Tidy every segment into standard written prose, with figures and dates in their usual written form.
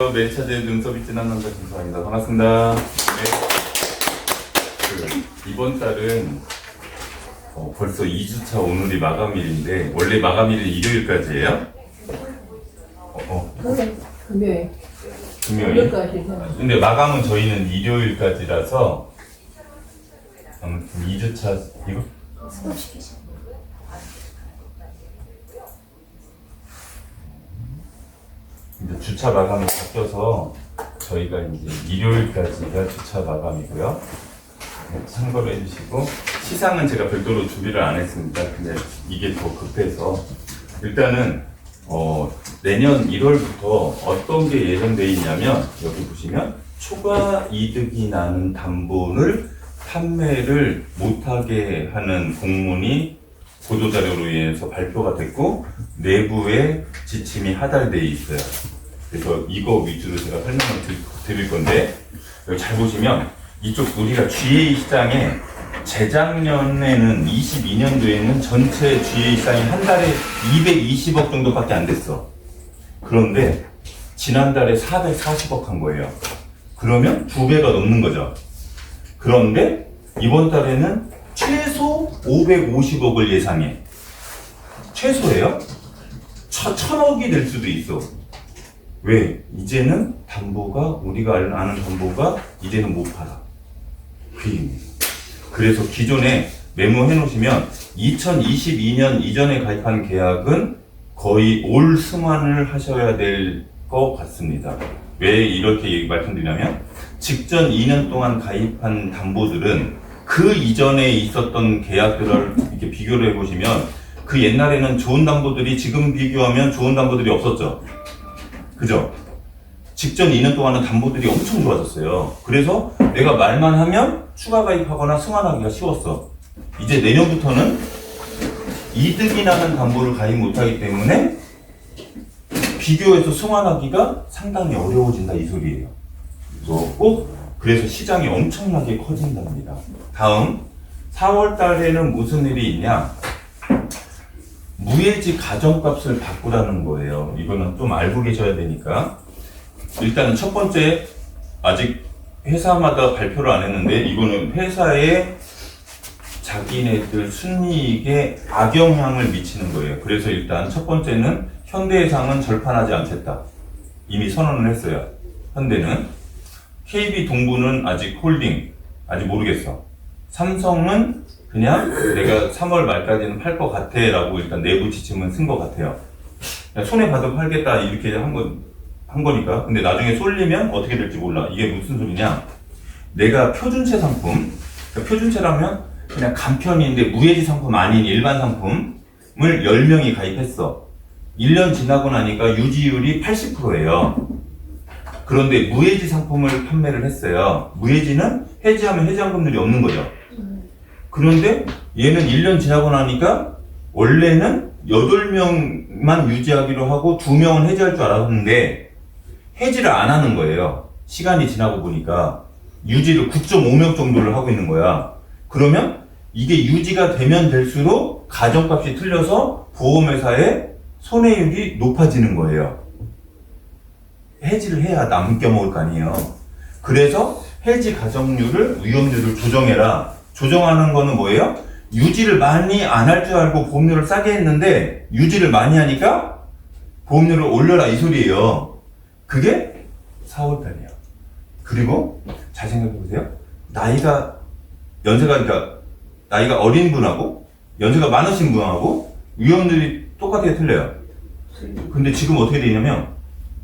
매니차제 눈썹이 진한 남자 김수환입니다. 반갑습니다. 네. 이번 달은 벌써 2주차 오늘이 마감일인데 원래 마감일은 일요일까지예요? 금요일. 금요일? 근데 마감은 저희는 일요일까지라서 아무튼 2주차 이거? 이제 주차 마감이 바뀌어서 저희가 이제 일요일까지가 주차 마감이고요. 참고로 해주시고 시상은 제가 별도로 준비를 안 했습니다. 근데 이게 더 급해서 일단은 내년 1월부터 어떤 게 예정되어 있냐면 여기 보시면 초과 이득이 나는 담보를 판매를 못하게 하는 공문이 보도자료로 인해서 발표가 됐고 내부에 지침이 하달되어 있어요. 그래서 이거 위주로 제가 설명을 드릴 건데 여기 잘 보시면 이쪽 우리가 GA 시장에 재작년에는 22년도에는 전체 GA 시장이 한 달에 220억 정도밖에 안 됐어. 그런데 지난달에 440억 한 거예요. 그러면 2배가 넘는 거죠. 그런데 이번 달에는 최소 550억을 예상해. 최소예요? 1000억이 될 수도 있어. 왜? 이제는 담보가 우리가 아는 담보가 이제는 못 팔아. 그 의미입니다. 그래서 기존에 메모해 놓으시면 2022년 이전에 가입한 계약은 거의 올 승환을 하셔야 될 것 같습니다. 왜 이렇게 말씀드리냐면 직전 2년 동안 가입한 담보들은 그 이전에 있었던 계약들을 이렇게 비교를 해보시면 그 옛날에는 좋은 담보들이 지금 비교하면 좋은 담보들이 없었죠. 그죠? 직전 2년 동안은 담보들이 엄청 좋아졌어요. 그래서 내가 말만 하면 추가 가입하거나 승환하기가 쉬웠어. 이제 내년부터는 이득이 나는 담보를 가입 못하기 때문에 비교해서 승환하기가 상당히 어려워진다 이 소리예요. 그래서 시장이 엄청나게 커진답니다. 다음 4월 달에는 무슨 일이 있냐? 무해지 가정값을 바꾸라는 거예요. 이거는 좀 알고 계셔야 되니까. 일단은 첫 번째, 아직 회사마다 발표를 안 했는데 이거는 회사의 자기네들 순이익에 악영향을 미치는 거예요. 그래서 일단 첫 번째는 현대해상은 절판하지 않겠다. 이미 선언을 했어요. 현대는. KB동부는 아직 홀딩, 아직 모르겠어. 삼성은 그냥 내가 3월 말까지는 팔 것 같아 라고 일단 내부 지침은 쓴 것 같아요. 손해 받아 팔겠다 이렇게 한 거니까. 근데 나중에 쏠리면 어떻게 될지 몰라. 이게 무슨 소리냐? 내가 표준체 상품, 그러니까 표준체라면 그냥 간편인데 무해지 상품 아닌 일반 상품을 10명이 가입했어. 1년 지나고 나니까 유지율이 80%예요. 그런데 무해지 상품을 판매를 했어요. 무해지는 해지하면 해지환급률이 없는 거죠. 그런데 얘는 1년 지나고 나니까 원래는 8명만 유지하기로 하고 2명은 해지할 줄 알았는데 해지를 안 하는 거예요. 시간이 지나고 보니까 유지를 9.5명 정도를 하고 있는 거야. 그러면 이게 유지가 되면 될수록 가정값이 틀려서 보험회사의 손해율이 높아지는 거예요. 해지를 해야 남겨 먹을 거 아니에요. 그래서 해지 가정률을, 위험률을 조정해라. 조정하는 거는 뭐예요? 유지를 많이 안 할 줄 알고 보험료를 싸게 했는데 유지를 많이 하니까 보험료를 올려라 이 소리예요. 그게 4월달이에요. 그리고 잘 생각해보세요. 그러니까 나이가 어린 분하고 연세가 많으신 분하고 위험률이 똑같게 틀려요. 근데 지금 어떻게 되냐면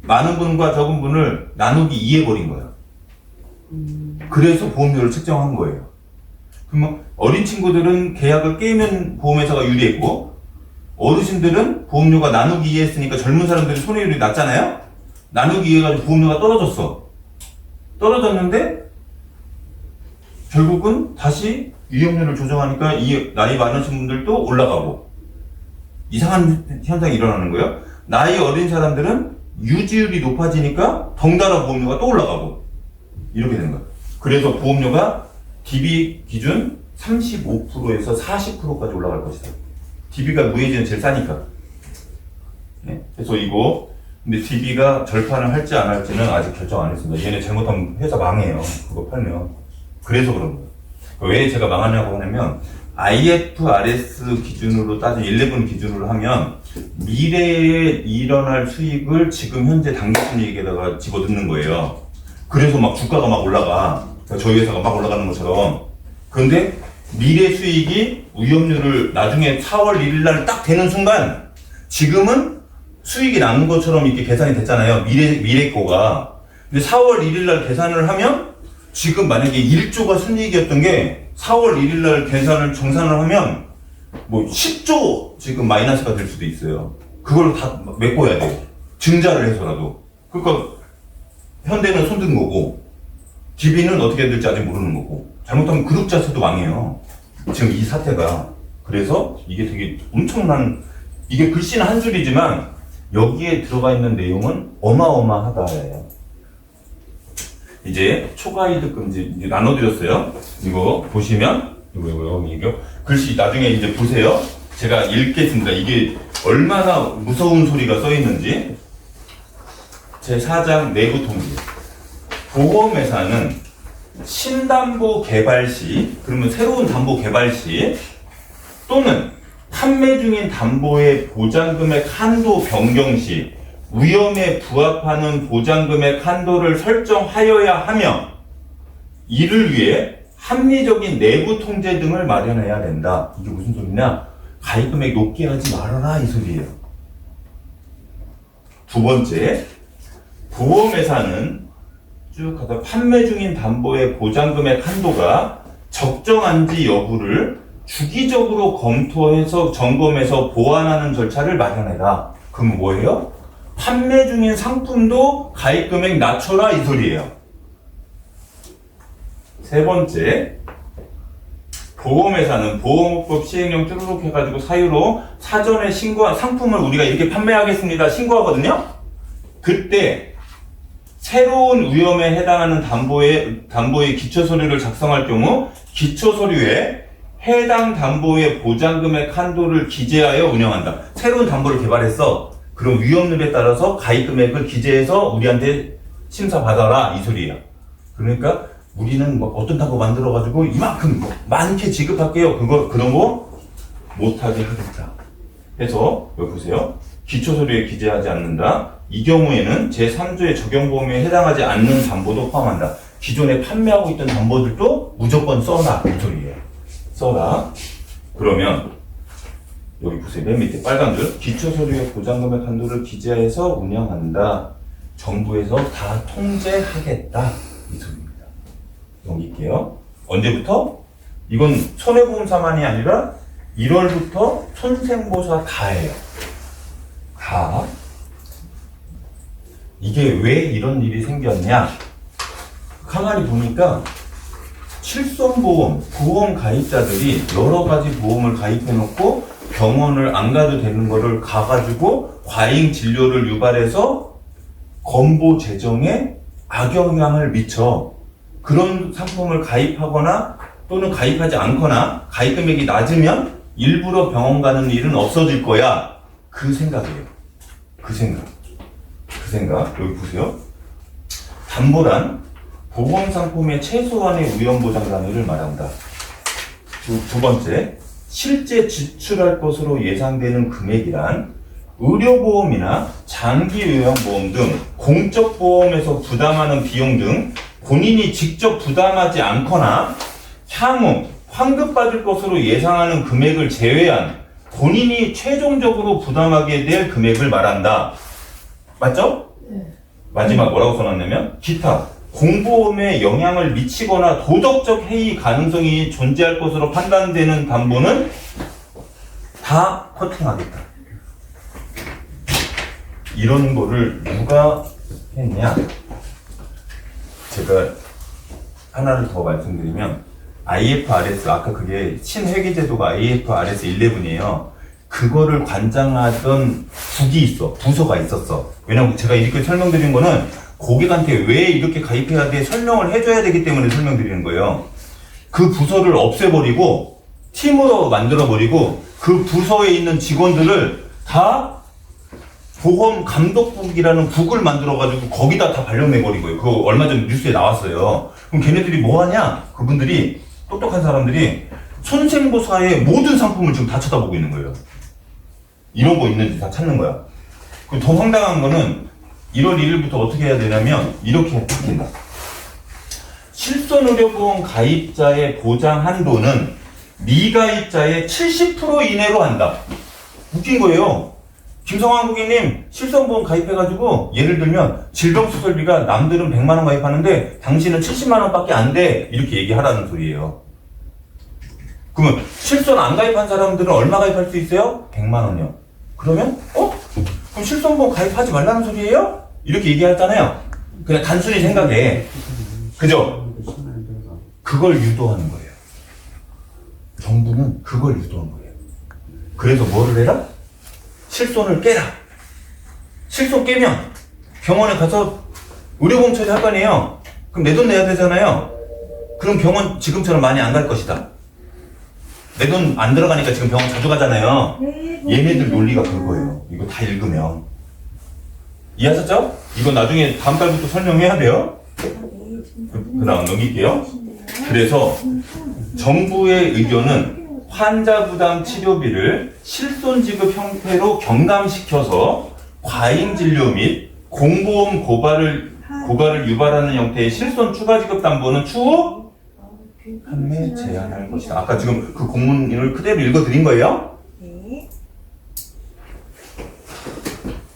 많은 분과 적은 분을 나누기 2해버린 거예요. 그래서 보험료를 책정한 거예요. 그러면 어린 친구들은 계약을 깨면 보험회사가 유리했고 어르신들은 보험료가 나누기 2 했으니까 젊은 사람들이 손해율이 낮잖아요. 나누기 2 해가지고 보험료가 떨어졌는데 결국은 다시 위험률을 조정하니까 이 나이 많으신 분들도 올라가고 이상한 현상이 일어나는 거예요. 나이 어린 사람들은 유지율이 높아지니까 덩달아 보험료가 또 올라가고 이렇게 되는 거예요. 그래서 보험료가 DB 기준 35%에서 40%까지 올라갈 것이다. DB가 무해지는 제일 싸니까. 네. 그래서 이거 근데 DB가 절판을 할지 안 할지는 아직 결정 안 했습니다. 얘네 잘못하면 회사 망해요. 그거 팔면. 그래서 그런 거예요. 왜 제가 망하냐고 하냐면 IFRS 기준으로 따진 11 기준으로 하면 미래에 일어날 수익을 지금 현재 당기순이익에다가 집어넣는 거예요. 그래서 막 주가가 막 올라가. 저희 회사가 막 올라가는 것처럼. 그런데 미래 수익이 위험률을 나중에 4월 1일 날 딱 되는 순간 지금은 수익이 나는 것처럼 이렇게 계산이 됐잖아요. 미래 거가. 근데 4월 1일 날 계산을 하면 지금 만약에 1조가 순이익이었던 게 4월 1일 날 계산을 정산을 하면 뭐 10조 지금 마이너스가 될 수도 있어요. 그걸 다 메꿔야 돼요. 증자를 해서라도. 그러니까 현대는 손든 거고 DB는 어떻게 될지 아직 모르는 거고 잘못하면 그룹 자체도 망해요. 지금 이 사태가. 그래서 이게 되게 엄청난 이게 글씨는 한 줄이지만 여기에 들어가 있는 내용은 어마어마하다예요. 이제 초과이득금지 이제 나눠드렸어요. 이거 보시면 이거 글씨 나중에 이제 보세요. 제가 읽겠습니다. 이게 얼마나 무서운 소리가 써 있는지. 제 4장 내부 통지. 보험회사는 신담보 개발 시, 그러면 새로운 담보 개발 시 또는 판매 중인 담보의 보장금액 한도 변경 시 위험에 부합하는 보장금액 한도를 설정하여야 하며 이를 위해 합리적인 내부 통제 등을 마련해야 된다. 이게 무슨 소리냐? 가입금액 높게 하지 말아라 이 소리예요. 두 번째, 보험회사는 쭉 가다 판매 중인 담보의 보장금액 한도가 적정한지 여부를 주기적으로 검토해서 점검해서 보완하는 절차를 마련해라. 그럼 뭐예요? 판매 중인 상품도 가입금액 낮춰라 이 소리예요. 세 번째, 보험회사는 보험업법 시행령 쭈루룩 해가지고 사유로 사전에 신고한 상품을 우리가 이렇게 판매하겠습니다 신고하거든요. 그때 새로운 위험에 해당하는 담보의 기초서류를 작성할 경우 기초서류에 해당 담보의 보장금액 한도를 기재하여 운영한다. 새로운 담보를 개발했어. 그럼 위험률에 따라서 가입금액을 기재해서 우리한테 심사받아라 이 소리예요. 그러니까 우리는 뭐 어떤 담보 만들어가지고 이만큼 많게 지급할게요. 그런 거 못하게 하겠다. 해서 여기 보세요. 기초서류에 기재하지 않는다. 이 경우에는 제3조의 적용보험에 해당하지 않는 담보도 포함한다. 기존에 판매하고 있던 담보들도 무조건 써라 이 소리예요. 써라. 그러면 여기 보세요. 맨 밑에 빨간 줄 기초서류의 보장금액 한도를 기재해서 운영한다. 정부에서 다 통제하겠다 이 소리입니다. 넘길게요. 언제부터? 이건 손해보험사만이 아니라 1월부터 손생보사 다예요. 다. 이게 왜 이런 일이 생겼냐? 가만히 보니까 실손보험, 보험 가입자들이 여러 가지 보험을 가입해놓고 병원을 안 가도 되는 거를 가가지고 과잉 진료를 유발해서 건보 재정에 악영향을 미쳐. 그런 상품을 가입하거나 또는 가입하지 않거나 가입 금액이 낮으면 일부러 병원 가는 일은 없어질 거야. 그 생각이에요. 그 생각. 여기 보세요. 담보란 보험 상품의 최소한의 위험 보장 단위를 말한다. 두 번째, 실제 지출할 것으로 예상되는 금액이란 의료보험이나 장기요양보험 등 공적보험에서 부담하는 비용 등 본인이 직접 부담하지 않거나 향후 환급받을 것으로 예상하는 금액을 제외한 본인이 최종적으로 부담하게 될 금액을 말한다. 맞죠? 네. 마지막 뭐라고 써놨냐면 기타 공보험에 영향을 미치거나 도덕적 해이 가능성이 존재할 것으로 판단되는 담보는 다 커팅하겠다. 이런 거를 누가 했냐? 제가 하나를 더 말씀드리면 IFRS, 아까 그게 신회계제도가 IFRS 11이에요. 그거를 관장하던 국이 있어. 부서가 있었어. 왜냐면 제가 이렇게 설명드린 거는 고객한테 왜 이렇게 가입해야 돼 설명을 해줘야 되기 때문에 설명드리는 거예요. 그 부서를 없애버리고 팀으로 만들어버리고 그 부서에 있는 직원들을 다 보험 감독국이라는 국을 만들어가지고 거기다 다 발령내버린 거예요. 그거 얼마 전에 뉴스에 나왔어요. 그럼 걔네들이 뭐 하냐? 그분들이, 똑똑한 사람들이 손생보사의 모든 상품을 지금 다 쳐다보고 있는 거예요. 이런 거 있는지 다 찾는 거야. 그리고 더 황당한 거는 1월 1일부터 어떻게 해야 되냐면 이렇게 바뀐다. 실손의료보험 가입자의 보장 한도는 미가입자의 70% 이내로 한다. 웃긴 거예요. 김성환 고객님 실손보험 가입해가지고 예를 들면 질병수술비가 남들은 100만원 가입하는데 당신은 70만원 밖에 안 돼. 이렇게 얘기하라는 소리예요. 그러면 실손 안 가입한 사람들은 얼마 가입할 수 있어요? 100만원이요. 그러면 그럼 실손보험 가입하지 말라는 소리예요? 이렇게 얘기하잖아요. 그냥 단순히 생각해. 그죠? 그걸 유도하는 거예요. 정부는 그걸 유도한 거예요. 그래서 뭐를 해라? 실손을 깨라. 실손 깨면 병원에 가서 의료보험 처리할 거 아니에요. 그럼 내 돈 내야 되잖아요. 그럼 병원 지금처럼 많이 안 갈 것이다. 내 돈 안 들어가니까 지금 병원 자주 가잖아요. 얘네들 논리가 그거예요. 이거 다 읽으면. 이해하셨죠? 이거 나중에 다음 달부터 설명해야 돼요. 그 다음 넘길게요. 그래서 정부의 의견은 환자 부담 치료비를 실손 지급 형태로 경감시켜서 과잉 진료 및 공보험 고발을 유발하는 형태의 실손 추가 지급 담보는 추후 판매 제한할 것이다. 아까 지금 그 공문을 그대로 읽어드린 거예요? 네.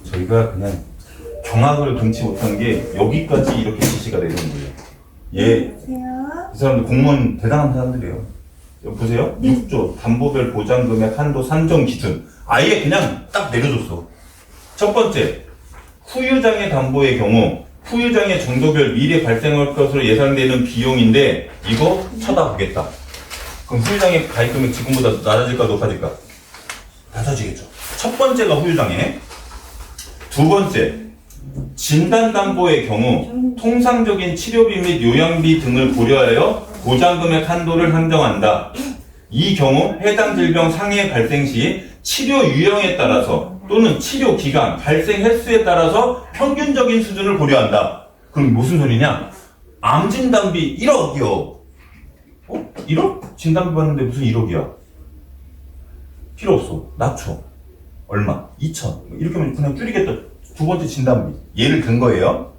저희가 그냥 경악을 금치 못한 게 여기까지 이렇게 지시가 내리는 거예요. 이 사람들 공무원 대단한 사람들이에요. 여기 보세요. 6조 담보별 보장금액 한도 산정 기준. 아예 그냥 딱 내려줬어. 첫 번째, 후유장애 담보의 경우 후유장애 정도별 미래 발생할 것으로 예상되는 비용인데 이거 쳐다보겠다. 그럼 후유장애 가입금액 지금보다 낮아질까 높아질까? 낮아지겠죠. 첫 번째가 후유장애. 두 번째, 진단담보의 경우 통상적인 치료비 및 요양비 등을 고려하여 보장금액 한도를 산정한다. 이 경우 해당 질병 상해 발생 시 치료 유형에 따라서 또는 치료 기간, 발생 횟수에 따라서 평균적인 수준을 고려한다. 그럼 무슨 소리냐? 암 진단비 1억이요. 1억? 진단비 받는데 무슨 1억이야? 필요 없어. 낮춰. 얼마? 2천. 이렇게 하면 그냥 줄이겠다. 두 번째 진단비. 예를 든 거예요.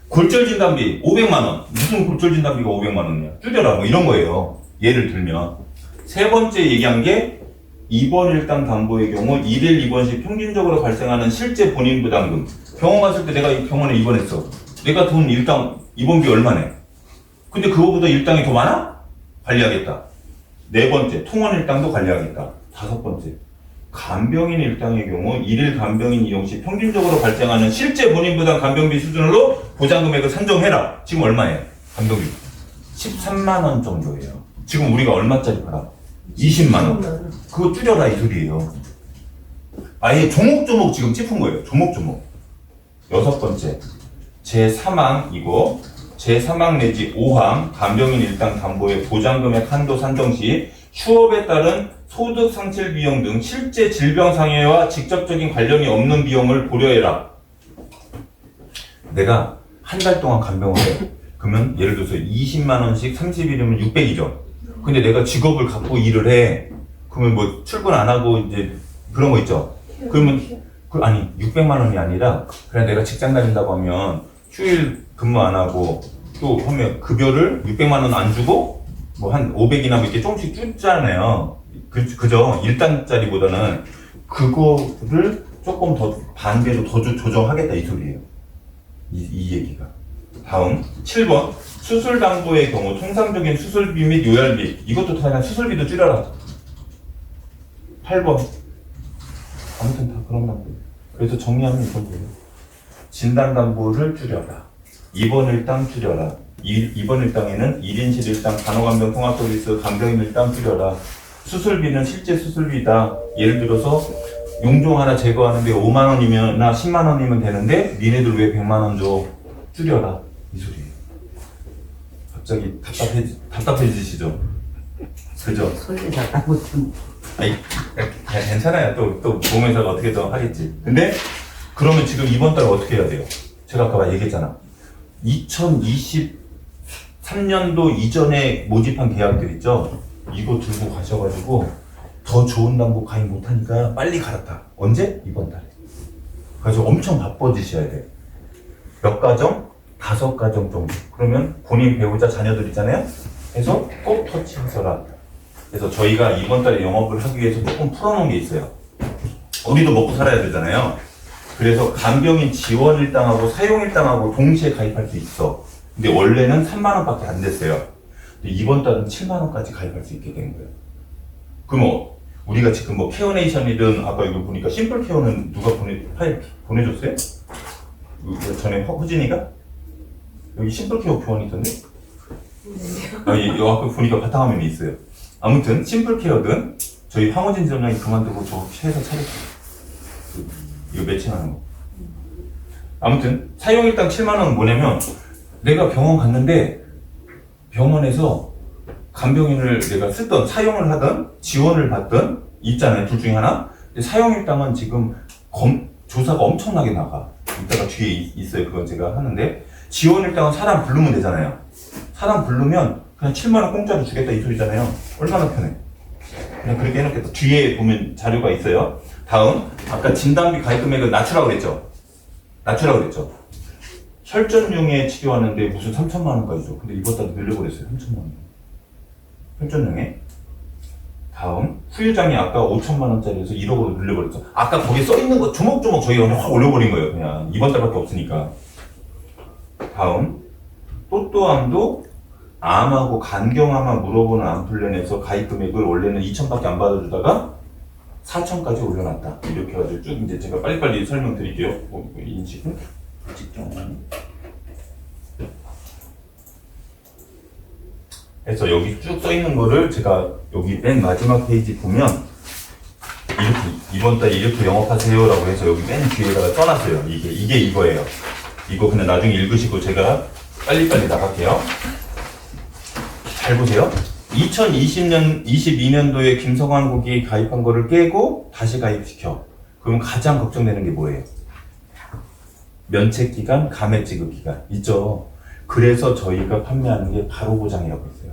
골절 진단비 500만원. 무슨 골절 진단비가 500만원이야? 줄여라. 뭐 이런 거예요. 예를 들면. 세 번째 얘기한 게 입원 일당 담보의 경우 1일 입원 시 평균적으로 발생하는 실제 본인 부담금. 병원 갔을 때 내가 이 병원에 입원했어. 내가 돈 일당 입원비 얼마네? 근데 그거보다 일당이 더 많아? 관리하겠다. 네 번째, 통원 일당도 관리하겠다. 다섯 번째, 간병인 일당의 경우 1일 간병인 이용 시 평균적으로 발생하는 실제 본인 부담 간병비 수준으로 보장금액을 산정해라. 지금 얼마예요? 간병비 13만원 정도예요. 지금 우리가 얼마짜리 팔아? 20만원. 그거 줄여라 이 소리예요. 아예 조목조목 지금 짚은 거예요. 조목조목. 여섯 번째, 제3항이고 제3항 내지 5항 간병인 일당 담보의 보장금액 한도 산정 시 휴업에 따른 소득 상실 비용 등 실제 질병 상해와 직접적인 관련이 없는 비용을 고려해라. 내가 한 달 동안 간병을 해. 그러면 예를 들어서 20만원씩 30일이면 600이죠. 근데 내가 직업을 갖고 일을 해. 그러면 뭐 출근 안 하고 이제 그런 거 있죠. 그러면 아니 600만원이 아니라 그냥 내가 직장 다닌다고 하면 휴일 근무 안 하고 또 하면 급여를 600만원 안 주고 뭐 한 500이나 뭐 이렇게 조금씩 줄잖아요. 그죠? 일당짜리보다는 그거를 조금 더 반대로 더 조정하겠다 이 소리예요. 이 얘기가. 다음 7번 수술담보의 경우 통상적인 수술비 및 요양비. 이것도 다 그냥 수술비도 줄여라. 8번 아무튼 다 그런 담보. 그래서 정리하면 이건 돼요. 진단담보를 줄여라. 입원 일당 줄여라. 입원 일당에는 1인실 일당, 간호간병 통합서비스, 간병인 일당 줄여라. 수술비는 실제 수술비다. 예를 들어서 용종 하나 제거하는데 5만원이나 10만원이면 되는데 니네들 왜 100만원 줘? 줄여라. 이 소리예요. 갑자기 답답해지시죠? 그죠? 소리 답답하고 좀. 아니, 괜찮아요. 또 보험회사가 어떻게 더 하겠지. 근데 그러면 지금 이번 달 어떻게 해야 돼요? 제가 아까 얘기했잖아. 2023년도 이전에 모집한 계약들 있죠? 이거 들고 가셔가지고 더 좋은 담보 가입 못하니까 빨리 갈았다. 언제? 이번 달에. 그래서 엄청 바빠지셔야 돼. 몇 가정? 5가정 정도. 그러면 본인 배우자 자녀들 있잖아요? 해서 꼭 터치하셔라. 그래서 저희가 이번 달에 영업을 하기 위해서 조금 풀어놓은 게 있어요. 우리도 먹고 살아야 되잖아요. 그래서 간병인 지원일당하고 사용일당하고 동시에 가입할 수 있어. 근데 원래는 3만 원밖에 안 됐어요. 근데 이번 달은 7만 원까지 가입할 수 있게 된 거예요. 그럼 우리가 지금 뭐 케어네이션이든 아까 이거 보니까 심플 케어는 누가 파일 보내줬어요? 전에 허진이가? 여기 심플 케어 교환이 있던데? 여기 아까 보니까 바탕화면에 있어요. 아무튼 심플 케어든 저희 황호진 점장이 그만두고 저 회사 차렸어요. 이거 매칭하는 거. 아무튼 사용일당 7만 원은 뭐냐면 내가 병원 갔는데 병원에서 간병인을 내가 쓰던 사용을 하던 지원을 받던 있잖아요. 둘 중에 하나. 근데 사용일당은 지금 조사가 엄청나게 나가. 이따가 뒤에 있어요. 그건 제가 하는데 지원일당은 사람 부르면 되잖아요. 사람 부르면 그냥 7만 원 공짜로 주겠다 이 소리잖아요. 얼마나 편해. 그냥 그렇게 해놓겠다. 뒤에 보면 자료가 있어요. 다음, 아까 진단비 가입 금액을 낮추라고 그랬죠? 낮추라고 그랬죠? 혈전용에 치료하는데 무슨 3천만 원까지 줘. 근데 이번 달에 늘려버렸어요. 3천만 원. 혈전용에. 다음, 후유장이 아까 5천만 원짜리에서 1억으로 늘려버렸죠. 아까 거기 써있는 거 조목조목 저희가 그냥 확 올려버린 거예요. 그냥 이번 달밖에 없으니까. 다음, 또또암도 암하고 간경암만 물어보는 암플랜에서 가입 금액을 원래는 2천밖에 안 받아주다가 4천까지 올려놨다. 이렇게 해가지고 쭉 이제 제가 빨리빨리 설명드릴게요. 인식은 직접. 그래서 여기 쭉 써있는 거를 제가 여기 맨 마지막 페이지 보면 이렇게 이번 달에 이렇게 영업하세요라고 해서 여기 맨 뒤에다가 써놨어요. 이게 이거예요. 이거 그냥 나중에 읽으시고 제가 빨리빨리 나갈게요. 잘 보세요. 22년도에 김성환 국이 가입한 거를 깨고 다시 가입시켜. 그럼 가장 걱정되는 게 뭐예요? 면책기간, 감액지급기간 있죠. 그래서 저희가 판매하는 게 바로 보장이라고 했어요.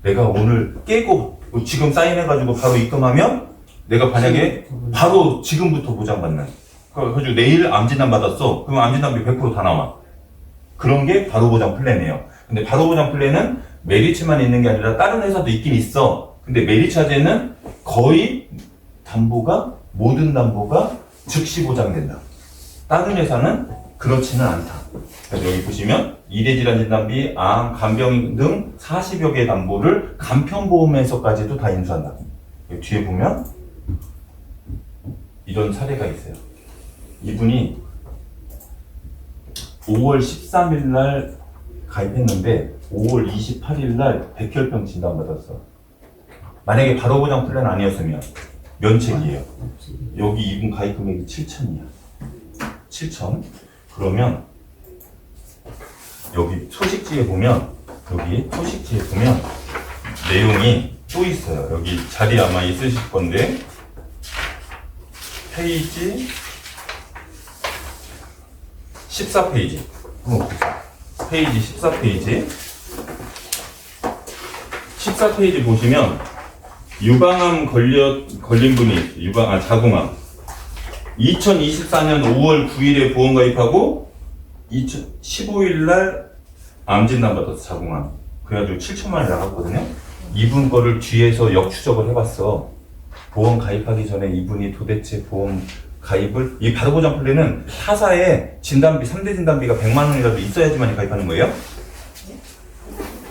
내가 오늘 깨고 지금 사인해가지고 바로 입금하면 내가 만약에 바로 지금부터 보장받는. 그래가지고 내일 암진단 받았어. 그럼 암진단비 100% 다 나와. 그런 게 바로 보장 플랜이에요. 근데 바로 보장 플랜은 메리츠만 있는 게 아니라 다른 회사도 있긴 있어. 근데 메리츠에는 거의 모든 담보가 즉시 보장된다. 다른 회사는 그렇지는 않다. 그래서 여기 보시면 이대질환 진단비, 암, 간병 등 40여 개의 담보를 간편보험에서까지도 다 인수한다. 여기 뒤에 보면 이런 사례가 있어요. 이분이 5월 13일 날 가입했는데 5월 28일 날 백혈병 진단받았어. 만약에 바로 보장 플랜 아니었으면 면책이에요. 여기 이분 가입 금액이 7천이야. 7천. 그러면 여기 소식지에 보면 내용이 또 있어요. 여기 자리 아마 있으실 건데 페이지 14페이지. 페이지 14페이지. 14페이지 보시면 유방암 걸린 분이 있어요. 자궁암. 2024년 5월 9일에 보험 가입하고 15일 날 암 진단 받아서 자궁암. 그래가지고 7천만 원이 나갔거든요. 이분 거를 뒤에서 역추적을 해봤어. 보험 가입하기 전에 이분이 도대체 보험 가입을, 이 바로보장 플랜은 타사에 진단비, 3대 진단비가 100만 원이라도 있어야지만 가입하는 거예요.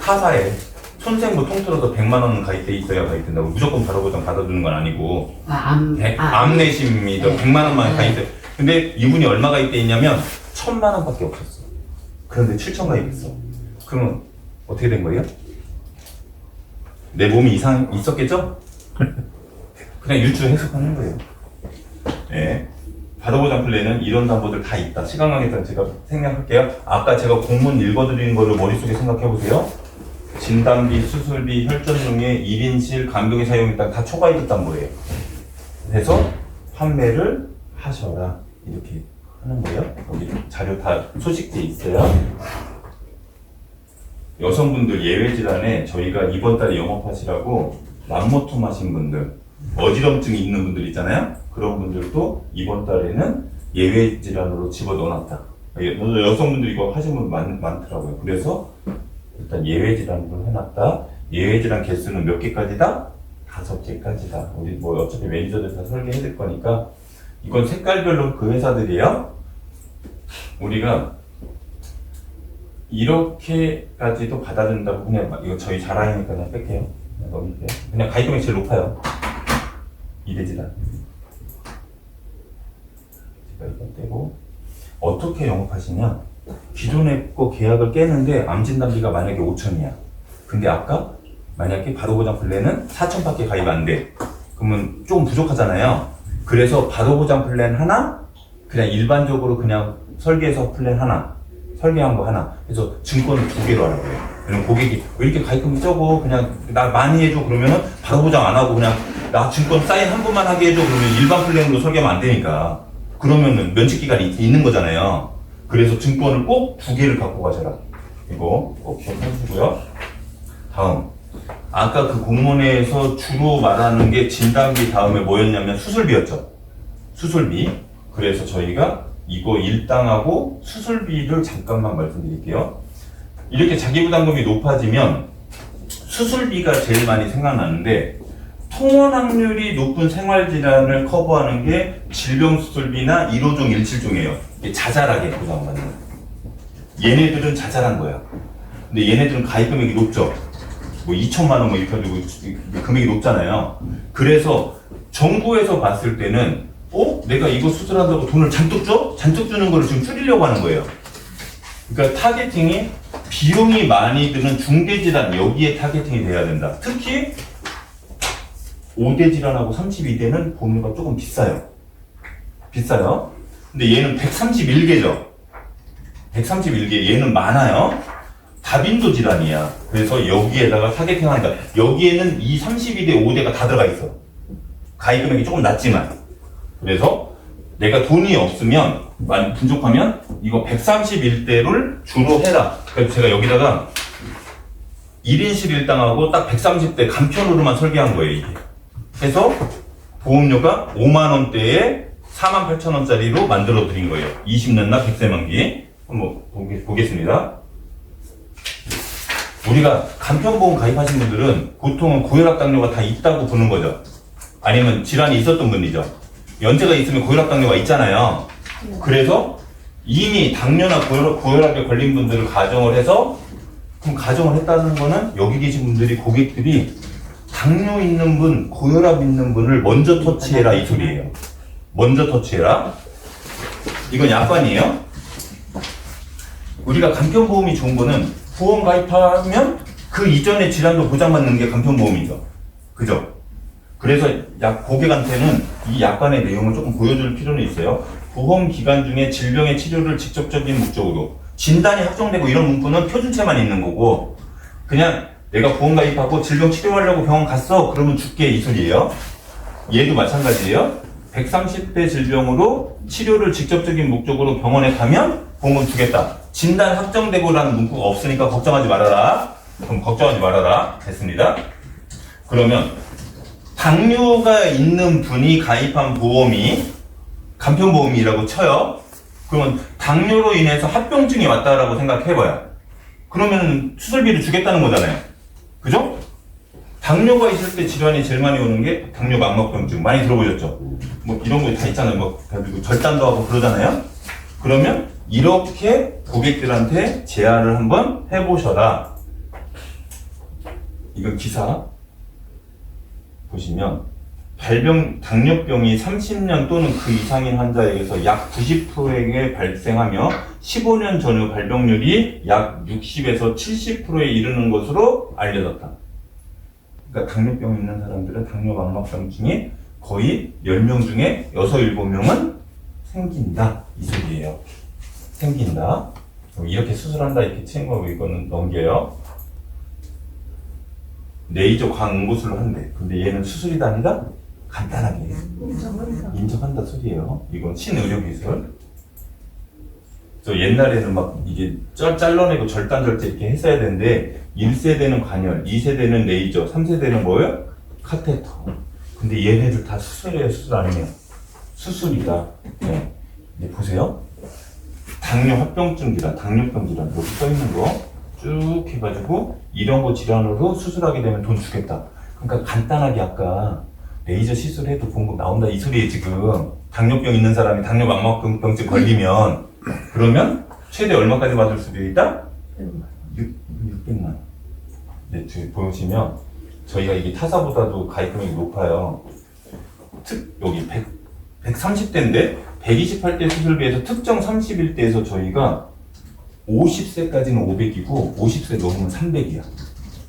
타사에 손생부 통틀어서 100만 원 가입돼 있어야 가입된다고. 무조건 바로보장 받아주는 건 아니고. 암내심이든 100만 원만 가입돼. 근데 이분이 얼마 가입돼 있냐면 1000만 원밖에 없었어. 그런데 7천 가입했어. 그러면 어떻게 된 거예요? 내 몸이 이상 있었겠죠? 그냥 유추 해석하는 거예요. 네. 바로보장 플랜은 이런 담보들 다 있다. 시간 관계상 제가 생략할게요. 아까 제가 공문 읽어드린 거를 머릿속에 생각해보세요. 진단비, 수술비, 혈전용에 1인실, 간병인 사용일당 다 초과이득 담보예요. 그래서 판매를 하셔라. 이렇게 하는 거예요. 여기 자료 다 소식돼 있어요. 여성분들 예외 질환에 저희가 이번 달에 영업하시라고 남모툼 하신 분들, 어지럼증이 있는 분들 있잖아요. 그런 분들도 이번 달에는 예외 질환으로 집어넣어놨다. 여성분들 이거 하신 분 많더라고요. 그래서 일단 예외 질환으로 해놨다. 예외 질환 개수는 몇 개까지다? 5개까지다. 우리 뭐 어차피 매니저들 다 설계해 줄 거니까 이건 색깔별로 그 회사들이에요. 우리가 이렇게까지도 받아준다고 그냥 이거 저희 자랑이니까 그냥 뺄게요. 그냥 넘길게요. 그냥 가입금액이 제일 높아요. 이대질환. 제가 이거 떼고 어떻게 영업하시냐? 기존에 거 계약을 깨는데 암진단비가 만약에 5천이야. 근데 아까 만약에 바로보장 플랜은 4천밖에 가입 안 돼. 그러면 조금 부족하잖아요. 그래서 바로보장 플랜 하나, 그냥 일반적으로 그냥 설계해서 플랜 하나, 설계한 거 하나. 그래서 증권을 2개로 하라고 해요. 그럼 고객이 왜 이렇게 가입금이 적어? 그냥 나 많이 해줘. 그러면은 바로보장 안 하고 그냥 나 증권 사인 한 번만 하게 해줘. 그러면 일반 플랜으로 설계하면 안 되니까. 그러면은 면책 기간이 있는 거잖아요. 그래서 증권을 꼭 2개를 갖고 가셔라. 이거 꼭 기억하시고요. 다음. 아까 그 공문에서 주로 말하는 게 진단비 다음에 뭐였냐면 수술비였죠. 수술비. 그래서 저희가 이거 일당하고 수술비를 잠깐만 말씀드릴게요. 이렇게 자기부담금이 높아지면 수술비가 제일 많이 생각나는데 통원 확률이 높은 생활질환을 커버하는 게 질병수술비나 1호종, 1실종이에요. 이게 자잘하게 보장받는 거예요. 얘네들은 자잘한 거야. 근데 얘네들은 가입금액이 높죠. 뭐 2천만 원 뭐 이렇게 가지고 금액이 높잖아요. 그래서 정부에서 봤을 때는 내가 이거 수술한다고 돈을 잔뜩 줘? 잔뜩 주는 거를 지금 줄이려고 하는 거예요. 그러니까 타겟팅이 비용이 많이 드는 중대질환 여기에 타겟팅이 돼야 된다. 특히 5대 질환하고 32대는 보험료가 조금 비싸요. 비싸요. 근데 얘는 131개죠. 131개. 얘는 많아요. 다빈도 질환이야. 그래서 여기에다가 타겟팅한다. 여기에는 이 32대, 5대가 다 들어가 있어. 가입금액이 조금 낮지만. 그래서 내가 돈이 없으면, 많이 분족하면 이거 131대를 주로 해라. 그래서 제가 여기다가 1인실 일당하고 딱 130대 간편으로만 설계한 거예요, 이게. 해서 보험료가 5만원대에 48,000원짜리로 만들어 드린 거예요. 20년 나 100세 만기. 한번 보겠습니다. 우리가 간편보험 가입하신 분들은 보통은 고혈압 당뇨가 다 있다고 보는 거죠. 아니면 질환이 있었던 분이죠. 연세가 있으면 고혈압 당뇨가 있잖아요. 그래서 이미 당뇨나 고혈압에 걸린 분들을 가정을 해서 그럼 가정을 했다는 거는 여기 계신 분들이 고객들이 당뇨 있는 분, 고혈압 있는 분을 먼저 터치해라 이 소리예요. 먼저 터치해라. 이건 약관이에요. 우리가 간편보험이 좋은 거는 보험 가입하면 그 이전의 질환도 보장받는 게 간편보험이죠. 그죠? 그래서 고객한테는 이 약관의 내용을 조금 보여줄 필요는 있어요. 보험 기간 중에 질병의 치료를 직접적인 목적으로 진단이 확정되고 이런 문구는 표준체만 있는 거고 그냥 내가 보험 가입하고 질병 치료하려고 병원 갔어. 그러면 줄게 이 소리예요. 얘도 마찬가지예요. 130대 질병으로 치료를 직접적인 목적으로 병원에 가면 보험금 주겠다. 진단 확정되고라는 문구가 없으니까 걱정하지 말아라. 그럼 걱정하지 말아라. 됐습니다. 그러면 당뇨가 있는 분이 가입한 보험이 간편보험이라고 쳐요. 그러면 당뇨로 인해서 합병증이 왔다라고 생각해봐요. 그러면 수술비를 주겠다는 거잖아요. 그죠? 당뇨가 있을 때 질환이 제일 많이 오는 게 당뇨 망막병증 많이 들어보셨죠? 뭐 이런 거 다 있잖아요. 뭐 그리고 절단도 하고 그러잖아요. 그러면 이렇게 고객들한테 제안을 한번 해보셔라. 이건 기사 보시면 당뇨병이 30년 또는 그 이상인 환자에게서 약 90%에게 발생하며 15년 전후 발병률이 약 60에서 70%에 이르는 것으로 알려졌다. 그러니까 당뇨병 있는 사람들은 당뇨 망막병증이 거의 10명 중에 6, 7명은 생긴다. 이 소리예요. 생긴다. 이렇게 수술한다 이렇게 치는 거고 이거는 넘겨요. 레이저 광응고술로 한대. 근데 얘는 수술이 아니라 간단하게 인정한다 소리예요. 이건 신의료기술. 저 옛날에는 막 이게 잘라내고 절단절제 이렇게 했어야 되는데 1세대는 관열, 2세대는 레이저, 3세대는 뭐예요? 카테터. 근데 얘네들 다 수술이에요, 수술 아니에요? 수술이다. 네. 이제 보세요. 당뇨 합병증 질환, 당뇨병 질환 여기 써 있는 거 쭉 해가지고 이런 거 질환으로 수술하게 되면 돈 주겠다. 그러니까 간단하게 아까 레이저 시술해도 보험금 나온다 이 소리에 지금 당뇨병 있는 사람이 당뇨 망막병증 걸리면 그러면 최대 얼마까지 받을 수도 있다? 600만. 네, 지금 보시면 저희가 이게 타사보다도 가입 금액이 높아요. 여기 130대인데 128대 수술비에서 특정 31대에서 저희가 50세까지는 500이고 50세 넘으면 300이야.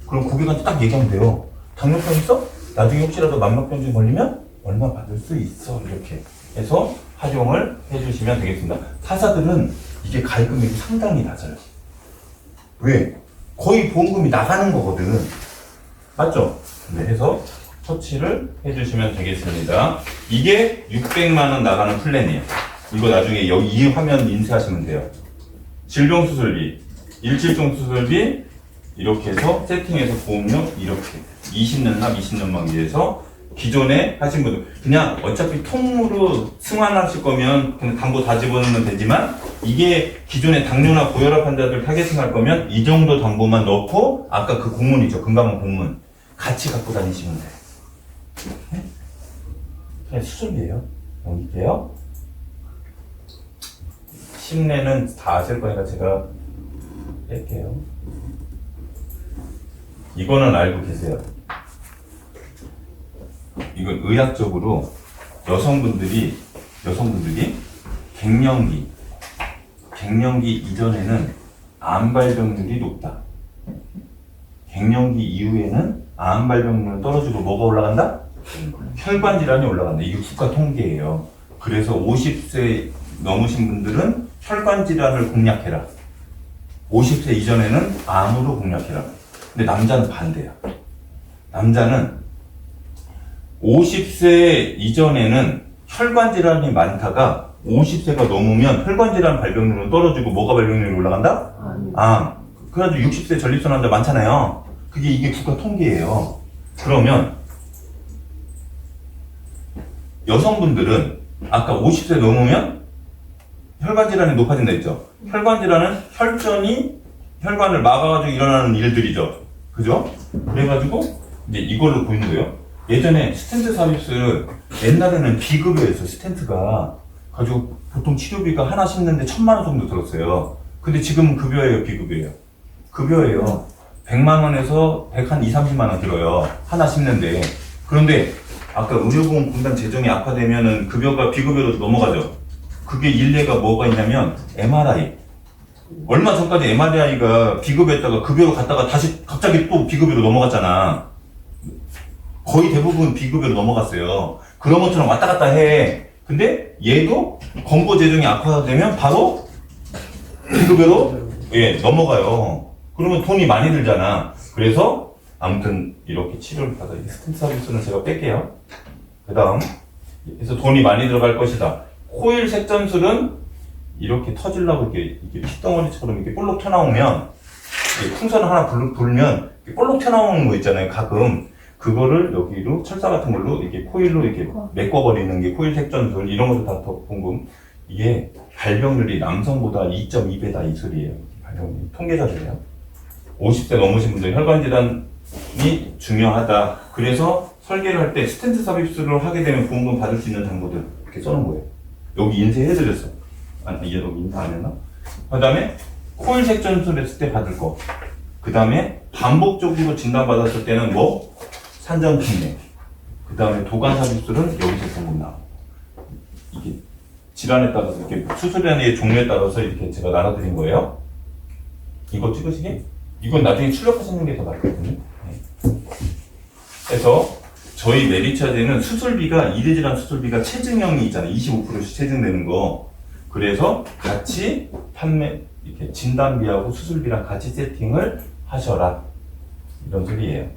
그럼 고객한테 딱 얘기하면 돼요. 당뇨병 있어? 나중에 혹시라도 망막병증 걸리면 얼마 받을 수 있어. 이렇게 해서 활용을 해주시면 되겠습니다. 타사들은 이게 가입 금액이 상당히 낮아요. 왜? 거의 보험금이 나가는 거거든. 맞죠? 네, 해서 터치를 해주시면 되겠습니다. 이게 600만원 나가는 플랜이에요. 이거 나중에 여기 이 화면 인쇄하시면 돼요. 질병수술비, 일질종 수술비 이렇게 해서 세팅해서 보험료 이렇게 20년 납 20년 만기해서 기존에 하신 분들 그냥 어차피 통으로 승환하실 거면 그냥 담보 다 집어넣으면 되지만 이게 기존에 당뇨나 고혈압 환자들 타겟팅 할 거면 이 정도 담보만 넣고 아까 그 공문이죠. 금감원 공문 같이 갖고 다니시면 돼요. 네? 그냥 수술비예요. 넘길게요. 심내는 다 아실 거니까 제가 뺄게요. 이거는 알고 계세요. 이건 의학적으로 여성분들이 갱년기 이전에는 암 발병률이 높다. 갱년기 이후에는 암 발병률은 떨어지고 뭐가 올라간다? 혈관 질환이 올라간다. 이게 국가 통계예요. 그래서 50세 넘으신 분들은 혈관 질환을 공략해라. 50세 이전에는 암으로 공략해라. 근데 남자는 반대야. 남자는 50세 이전에는 혈관 질환이 많다가 50세가 넘으면 혈관 질환 발병률은 떨어지고 뭐가 발병률이 올라간다? 암. 그래가지고 60세 전립선 환자 많잖아요. 이게 국가 통계예요. 그러면 여성분들은 아까 50세 넘으면 혈관 질환이 높아진다 했죠. 혈관 질환은 혈관을 막아가지고 일어나는 일들이죠. 그죠? 그래가지고 이제 이걸로 보이는 거예요. 예전에 스텐트 삽입술 옛날에는 비급여였어. 스텐트가 가지고 보통 치료비가 하나 심는데 1,000만 원 정도 들었어요. 근데 지금은 급여예요, 비급여예요? 급여예요. 100만 원에서 120, 30만 원 들어요. 하나 심는데. 그런데 아까 의료보험공단 재정이 악화되면은 급여가 비급여로 넘어가죠. 그게 일례가 뭐가 있냐면 MRI. 얼마 전까지 MRI가 비급여했다가 급여로 갔다가 다시 갑자기 또 비급여로 넘어갔잖아. 거의 대부분 비급여로 넘어갔어요. 그런 것처럼 왔다 갔다 해. 근데 얘도 건보 재정이 악화되면 바로 비급여로 넘어가요. 그러면 돈이 많이 들잖아. 그래서 아무튼 이렇게 치료를 받아. 스텐트 서비스는 제가 뺄게요. 그 다음 그래서 돈이 많이 들어갈 것이다. 코일 색전술은 이렇게 터질라고 이게 핏덩어리처럼 이렇게 볼록 튀어나오면 풍선 하나 불면 볼록 튀어나오는 거 있잖아요. 가끔 그거를 여기로 철사 같은 걸로 이렇게 코일로 이렇게 메꿔버리는 게 코일 색전술. 이런 것도 다 보험금. 이게 발병률이 남성보다 2.2배다 이 소리예요. 발병률 통계자료예요. 50세 넘으신 분들 혈관 질환이 중요하다. 그래서 설계를 할 때 스텐트 삽입술을 하게 되면 보험금 받을 수 있는 정보들 이렇게 써놓은 거예요. 여기 인쇄해드렸어. 아니, 이게 여기 인쇄 안 했나? 그 다음에 코일 색전술 했을 때 받을 거. 그 다음에 반복적으로 진단받았을 때는 뭐? 산전특례. 그 다음에 도관 삽입술은 여기서 보험금 나와. 이게 질환에 따라서 이렇게 수술의 종류에 따라서 이렇게 제가 나눠드린 거예요. 이거 찍으시게? 이건 나중에 출력하시는 게 더 낫거든요. 네. 그래서 저희 메리차제는 수술비가 이대질환 수술비가 체증형이 있잖아요. 25%씩 체증되는 거. 그래서 같이 판매 이렇게 진단비하고 수술비랑 같이 세팅을 하셔라. 이런 소리예요.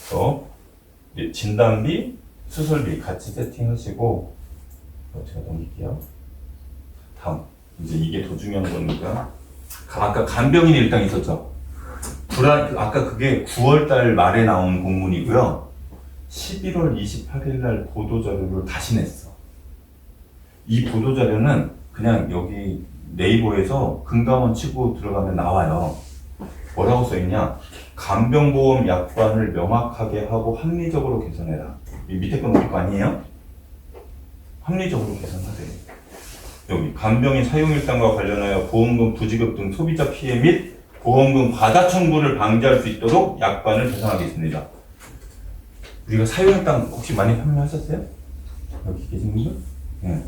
그래서 진단비, 수술비 같이 세팅하시고 제가 넘길게요. 다음 이제 이게 더 중요한 거니까. 아까 간병인 일당 있었죠? 아까 그게 9월달 말에 나온 공문이고요. 11월 28일 날 보도자료를 다시 냈어. 이 보도자료는 그냥 여기 네이버에서 금감원 치고 들어가면 나와요. 뭐라고 써있냐? 간병보험 약관을 명확하게 하고 합리적으로 개선해라. 이 밑에 건 우리 거 아니에요? 합리적으로 개선하세요. 여기 간병인 사용일당과 관련하여 보험금 부지급 등 소비자 피해 및 보험금 과다 청구를 방지할 수 있도록 약관을 개선하겠습니다. 우리가 사용일당 혹시 많이 판매하셨어요? 여기 계신 분들? 네.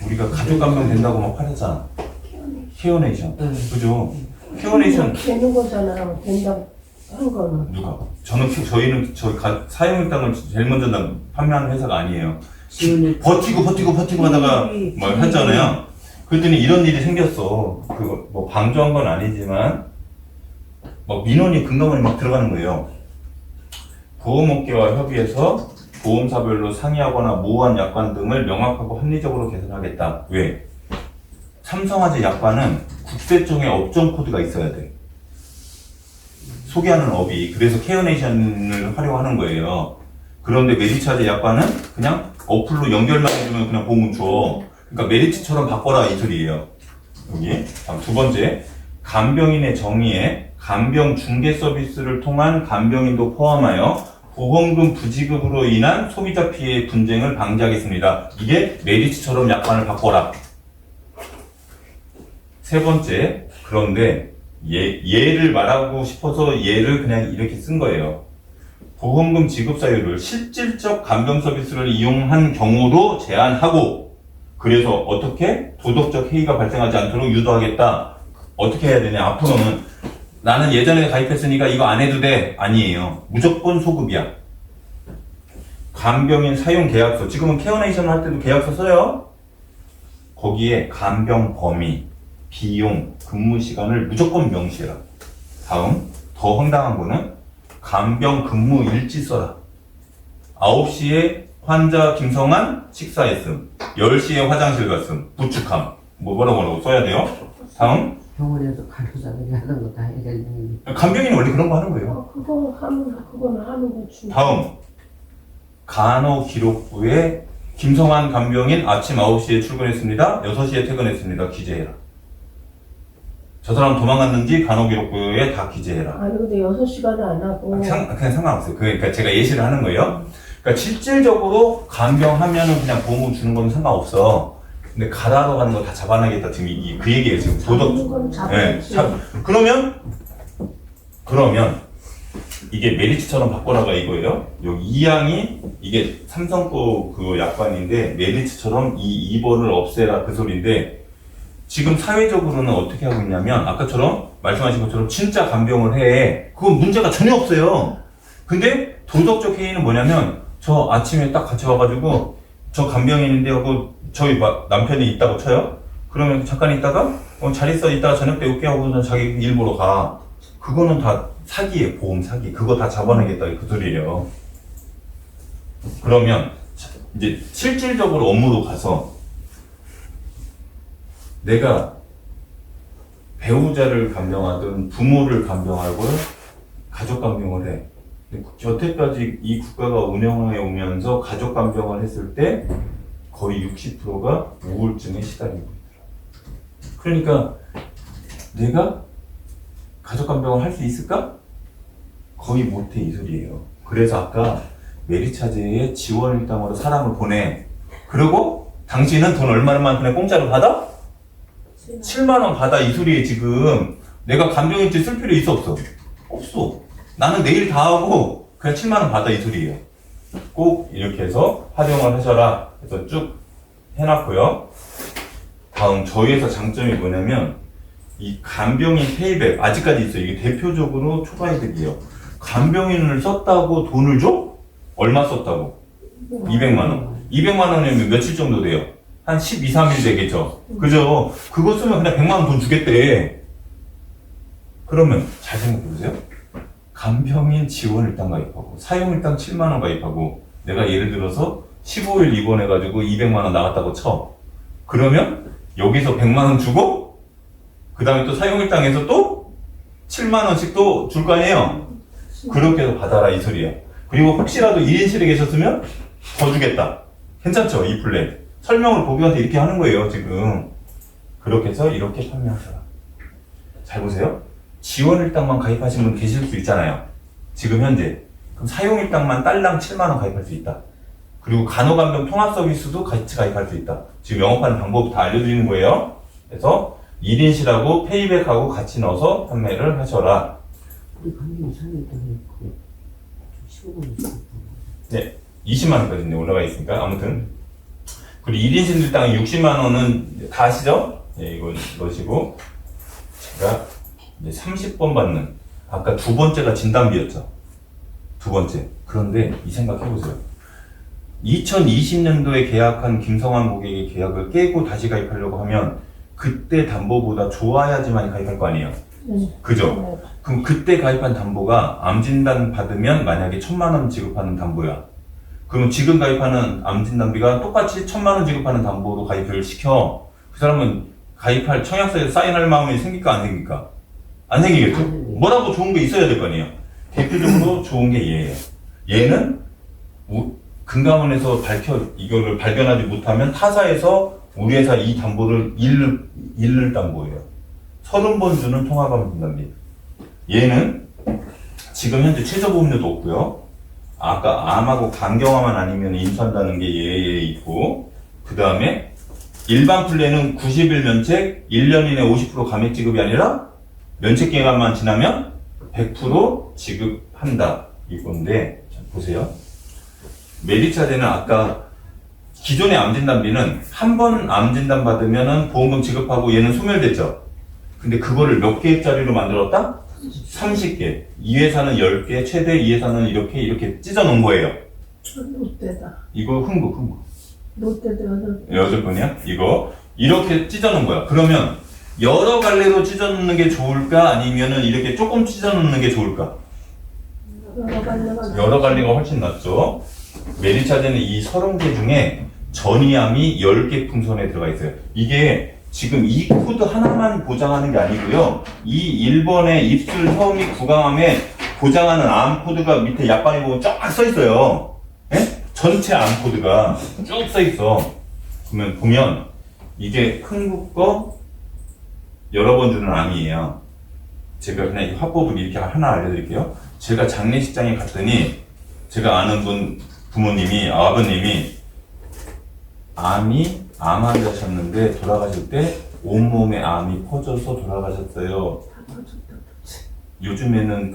우리가 가족 간병 된다고 막 팔았잖아. 케어네이션. 그죠? 케어네이션. 되는 거잖아. 된다고 한 거는. 누가? 저희는 사용일당을 제일 먼저 판매하는 회사가 아니에요. 버티고 하다가 뭐 했잖아요. 그랬더니 이런 일이 생겼어. 그거 뭐 방조한 건 아니지만 막 민원이 금감원에 막 들어가는 거예요. 보험업계와 협의해서 보험사별로 상의하거나 모호한 약관 등을 명확하고 합리적으로 개선하겠다. 왜? 삼성화재 약관은 국세청에 업종 코드가 있어야 돼. 소개하는 업이. 그래서 케어네이션을 활용하는 거예요. 그런데 메디차제 약관은 그냥 어플로 연결만 해주면 그냥 보험 줘. 그러니까 메리츠처럼 바꿔라 이 소리예요. 여기. 다음 두 번째, 간병인의 정의에 간병 중개 서비스를 통한 간병인도 포함하여 보험금 부지급으로 인한 소비자 피해 분쟁을 방지하겠습니다. 이게 메리츠처럼 약관을 바꿔라. 세 번째, 그런데 얘를 말하고 싶어서 얘를 그냥 이렇게 쓴 거예요. 보험금 지급 사유를 실질적 간병 서비스를 이용한 경우로 제한하고, 그래서 어떻게 도덕적 해이가 발생하지 않도록 유도하겠다. 어떻게 해야 되냐? 앞으로는 나는 예전에 가입했으니까 이거 안 해도 돼. 아니에요. 무조건 소급이야. 간병인 사용 계약서. 지금은 케어네이션 할 때도 계약서 써요. 거기에 간병 범위, 비용, 근무 시간을 무조건 명시해라. 다음, 더 황당한 거는 간병 근무 일지 써라. 9시에 환자 김성한 식사했음, 10시에 화장실 갔음, 부축함. 뭐라고 써야 돼요? 다음, 병원에서 간호사들이 하는 거 다 해결되는. 간병인이 원래 그런 거 하는 거예요. 그거는 하는 거지. 다음, 간호기록부에 김성한 간병인 아침 9시에 출근했습니다. 6시에 퇴근했습니다. 기재해라. 저 사람 도망갔는지 간호기록부에 다 기재해라. 아니 근데 6시간은 안 하고. 그냥 상관없어요. 그러니까 제가 예시를 하는 거예요. 그러니까 실질적으로 간병하면은 그냥 보험금 주는 건 상관없어. 근데 가다로 가는 거 다 잡아내겠다. 지금 그 얘기예요. 지금 잡는 건 잡아야지. 그러면 이게 메리츠처럼 바꿔라가 이거예요. 여기 2항이 이게 삼성 거 그 약관인데 메리츠처럼 이 2번을 없애라 그 소리인데, 지금 사회적으로는 어떻게 하고 있냐면 아까처럼 말씀하신 것처럼 진짜 간병을 해. 그건 문제가 전혀 없어요. 근데 도덕적 해이는 뭐냐면, 저 아침에 딱 같이 와가지고 저 간병인인데 하고 저희 남편이 있다고 쳐요. 그러면 잠깐 있다가 잘 있어, 이따가 저녁 때 올게 하고는 자기 일보러 가. 그거는 다 사기예요. 보험 사기. 그거 다 잡아내겠다 그 소리예요. 그러면 이제 실질적으로 업무로 가서 내가 배우자를 간병하든 부모를 간병하고 가족 간병을 해. 여태까지 이 국가가 운영해 오면서 가족 간병을 했을 때 거의 60%가 우울증에 시달리고 있더라. 그러니까 내가 가족 간병을 할 수 있을까? 거의 못해 이 소리예요. 그래서 아까 메리차제에 지원 일당으로 사람을 보내. 그리고 당신은 돈 얼마나 그냥 공짜로 받아? 7만 원 받아 이 소리에. 지금 내가 간병인증 쓸 필요 있어 없어? 없어. 나는 내일 다 하고 그냥 7만 원 받아 이 소리예요. 꼭 이렇게 해서 활용을 하셔라 해서 쭉 해놨고요. 다음, 저희 회사 장점이 뭐냐면 이 간병인 페이백 아직까지 있어요. 이게 대표적으로 초과이득이에요. 간병인을 썼다고 돈을 줘? 얼마 썼다고? 200만 원. 200만 원이면 며칠 정도 돼요? 한 12, 3일 되겠죠? 그죠? 그거 쓰면 그냥 100만 원 돈 주겠대. 그러면 잘 생각해보세요. 간병인 지원 일당 가입하고 사용 일당 7만 원 가입하고 내가 예를 들어서 15일 입원해가지고 200만 원 나갔다고 쳐. 그러면 여기서 100만 원 주고 그 다음에 또 사용일당에서 또 7만 원씩 또 줄 거 아니에요. 그렇게 해서 받아라 이 소리야. 그리고 혹시라도 1인실에 계셨으면 더 주겠다. 괜찮죠? 이 플랜. 설명을 고객한테 이렇게 하는 거예요 지금. 그렇게 해서 이렇게 판매하셔라. 잘 보세요. 지원일당만 가입하신 분 계실 수 있잖아요. 지금 현재. 그럼 사용일당만 딸랑 7만 원 가입할 수 있다. 그리고 간호간병 통합 서비스도 같이 가입할 수 있다. 지금 영업하는 방법 다 알려드리는 거예요. 그래서 1인실하고 페이백하고 같이 넣어서 판매를 하셔라. 우리 감독님 사용했던 그 15만 원. 네, 20만 원까지 올라가 있으니까 아무튼 그리고 1인실 일당이 60만 원은 다 아시죠? 예, 이거 넣으시고 제가 이제 30번 받는 아까 두 번째가 진단비였죠. 두 번째. 그런데 이 생각 해보세요. 2020년도에 계약한 김성환 고객의 계약을 깨고 다시 가입하려고 하면 그때 담보보다 좋아야지만 가입할 거 아니에요. 네. 그죠? 네. 그럼 그때 가입한 담보가 암진단 받으면 만약에 1,000만 원 지급하는 담보야. 그럼 지금 가입하는 암진단비가 똑같이 1,000만 원 지급하는 담보로 가입을 시켜. 그 사람은 가입할 청약서에 사인할 마음이 생길까 안 생길까? 안 생기겠죠? 뭐라고 좋은 게 있어야 될 거 아니에요. 대표적으로 좋은 게 얘예요. 얘는 금감원에서 이거를 발견하지 못하면 타사에서 우리 회사 이 담보를 잃을 담보예요. 30번 주는 통합암진단비. 얘는 지금 현재 최저보험료도 없고요. 아까 암하고 간경화만 아니면 인수한다는 게 얘에 있고, 그 다음에 일반 플랜은 90일 면책, 1년 이내 50% 감액 지급이 아니라 면책 기간만 지나면 100% 지급한다. 이건데, 자, 보세요. 메디차제는 아까 기존의 암진단비는 한 번 암진단 받으면은 보험금 지급하고 얘는 소멸됐죠. 근데 그거를 몇 개짜리로 만들었다? 30개. 이 회사는 10개, 최대 이 회사는 이렇게 찢어 놓은 거예요. 롯데다. 이거 흥국. 롯데도 8번이야? 이거. 이렇게 찢어 놓은 거야. 그러면 여러 갈래로 찢어 놓는 게 좋을까? 아니면은 이렇게 조금 찢어 놓는 게 좋을까? 여러 갈래가 훨씬 낫죠. 메디차제는 이 30개 중에 전이암이 10개 풍선에 들어가 있어요. 이게 지금 이 코드 하나만 보장하는 게 아니고요. 이 1번의 입술, 혀 및 구강암에 보장하는 암 코드가 밑에 약관에 보면 쫙 써 있어요. 예? 전체 암 코드가 쭉 써 있어. 그러면 보면 이게 흥국 거 여러 번 주는 암이에요. 제가 그냥 이 화법을 이렇게 하나 알려드릴게요. 제가 장례식장에 갔더니 제가 아는 부모님이, 아버님이 암 환자셨는데 돌아가실 때 온몸에 암이 퍼져서 돌아가셨어요. 요즘에는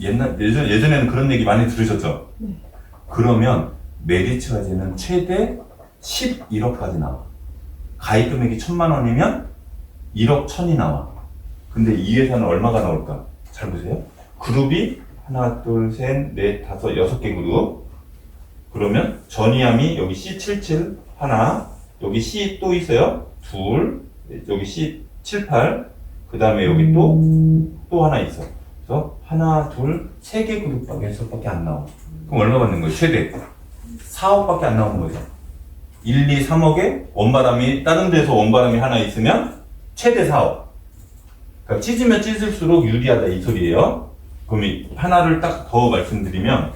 예전에는 그런 얘기 많이 들으셨죠? 네. 그러면 메디차제는 최대 11억까지 나와. 가입 금액이 1,000만 원이면 1억 1,000이 나와. 근데 이 회사는 얼마가 나올까? 잘 보세요. 그룹이 하나, 둘, 셋, 넷, 다섯, 6개 그룹. 그러면 전이암이 여기 C77 하나, 여기 C 또 있어요. 둘, 여기 C78, 그 다음에 여기 또 하나 있어. 그래서 하나, 둘, 3개 그룹밖에 안 나와. 그럼 얼마 받는 거예요? 최대 4억밖에 안 나오는 거죠. 1, 2, 3억에 원바람이 다른 데서 원바람이 하나 있으면 최대 4억. 그러니까 찢으면 찢을수록 유리하다 이 소리예요. 그럼 하나를 딱 더 말씀드리면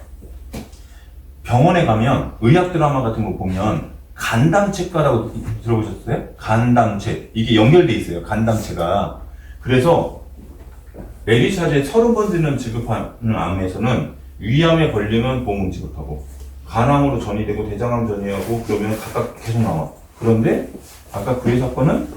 병원에 가면 의학 드라마 같은 거 보면 간담체과라고 들어보셨어요? 간담체. 이게 연결돼 있어요. 간담체가. 그래서 메디차제 30번 주는 지급하는 암에서는 위암에 걸리면 보험금 지급하고 간암으로 전이되고 대장암 전이하고 그러면 각각 계속 나와. 그런데 아까 그 회사 거는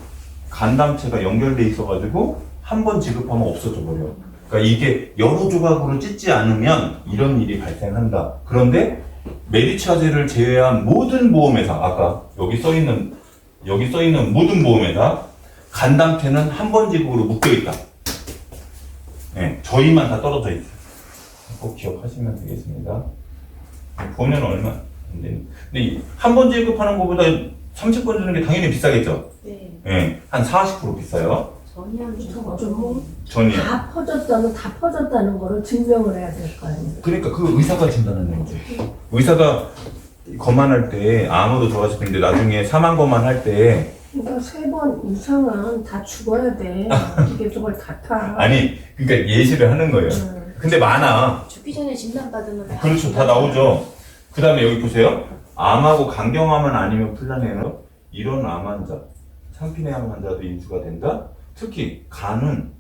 간담체가 연결돼 있어가지고 한 번 지급하면 없어져 버려. 그러니까 이게 여러 조각으로 찢지 않으면 이런 일이 발생한다. 그런데 메디차제를 제외한 모든 보험회사, 아까 여기 써 있는 모든 보험회사 간담체는 한 번 지급으로 묶여 있다. 네, 저희만 다 떨어져 있어요. 꼭 기억하시면 되겠습니다. 보험료는 얼마 안 되는. 근데 한 번 지급하는 것보다 30번 주는 게 당연히 비싸겠죠? 네. 네, 한 40% 비싸요. 전이요. 다 퍼졌다는 거를 증명을 해야 될 거 아니에요. 그러니까 그 의사가 진단하는 거죠. 의사가 검안할 때 암으로 들어가실 텐데 나중에 사망 검안할 때 그러니까 3번 이상은 다 죽어야 돼. 이게 저걸 다 타. 아니, 그러니까 예시를 하는 거예요. 근데 많아. 죽기 전에 진단받으면 다 그렇죠. 다 나오죠. 그 다음에 여기 보세요. 암하고 강경암은 아니면 플라네는 이런 암 환자, 상피내암 환자도 인수가 된다. 특히 간은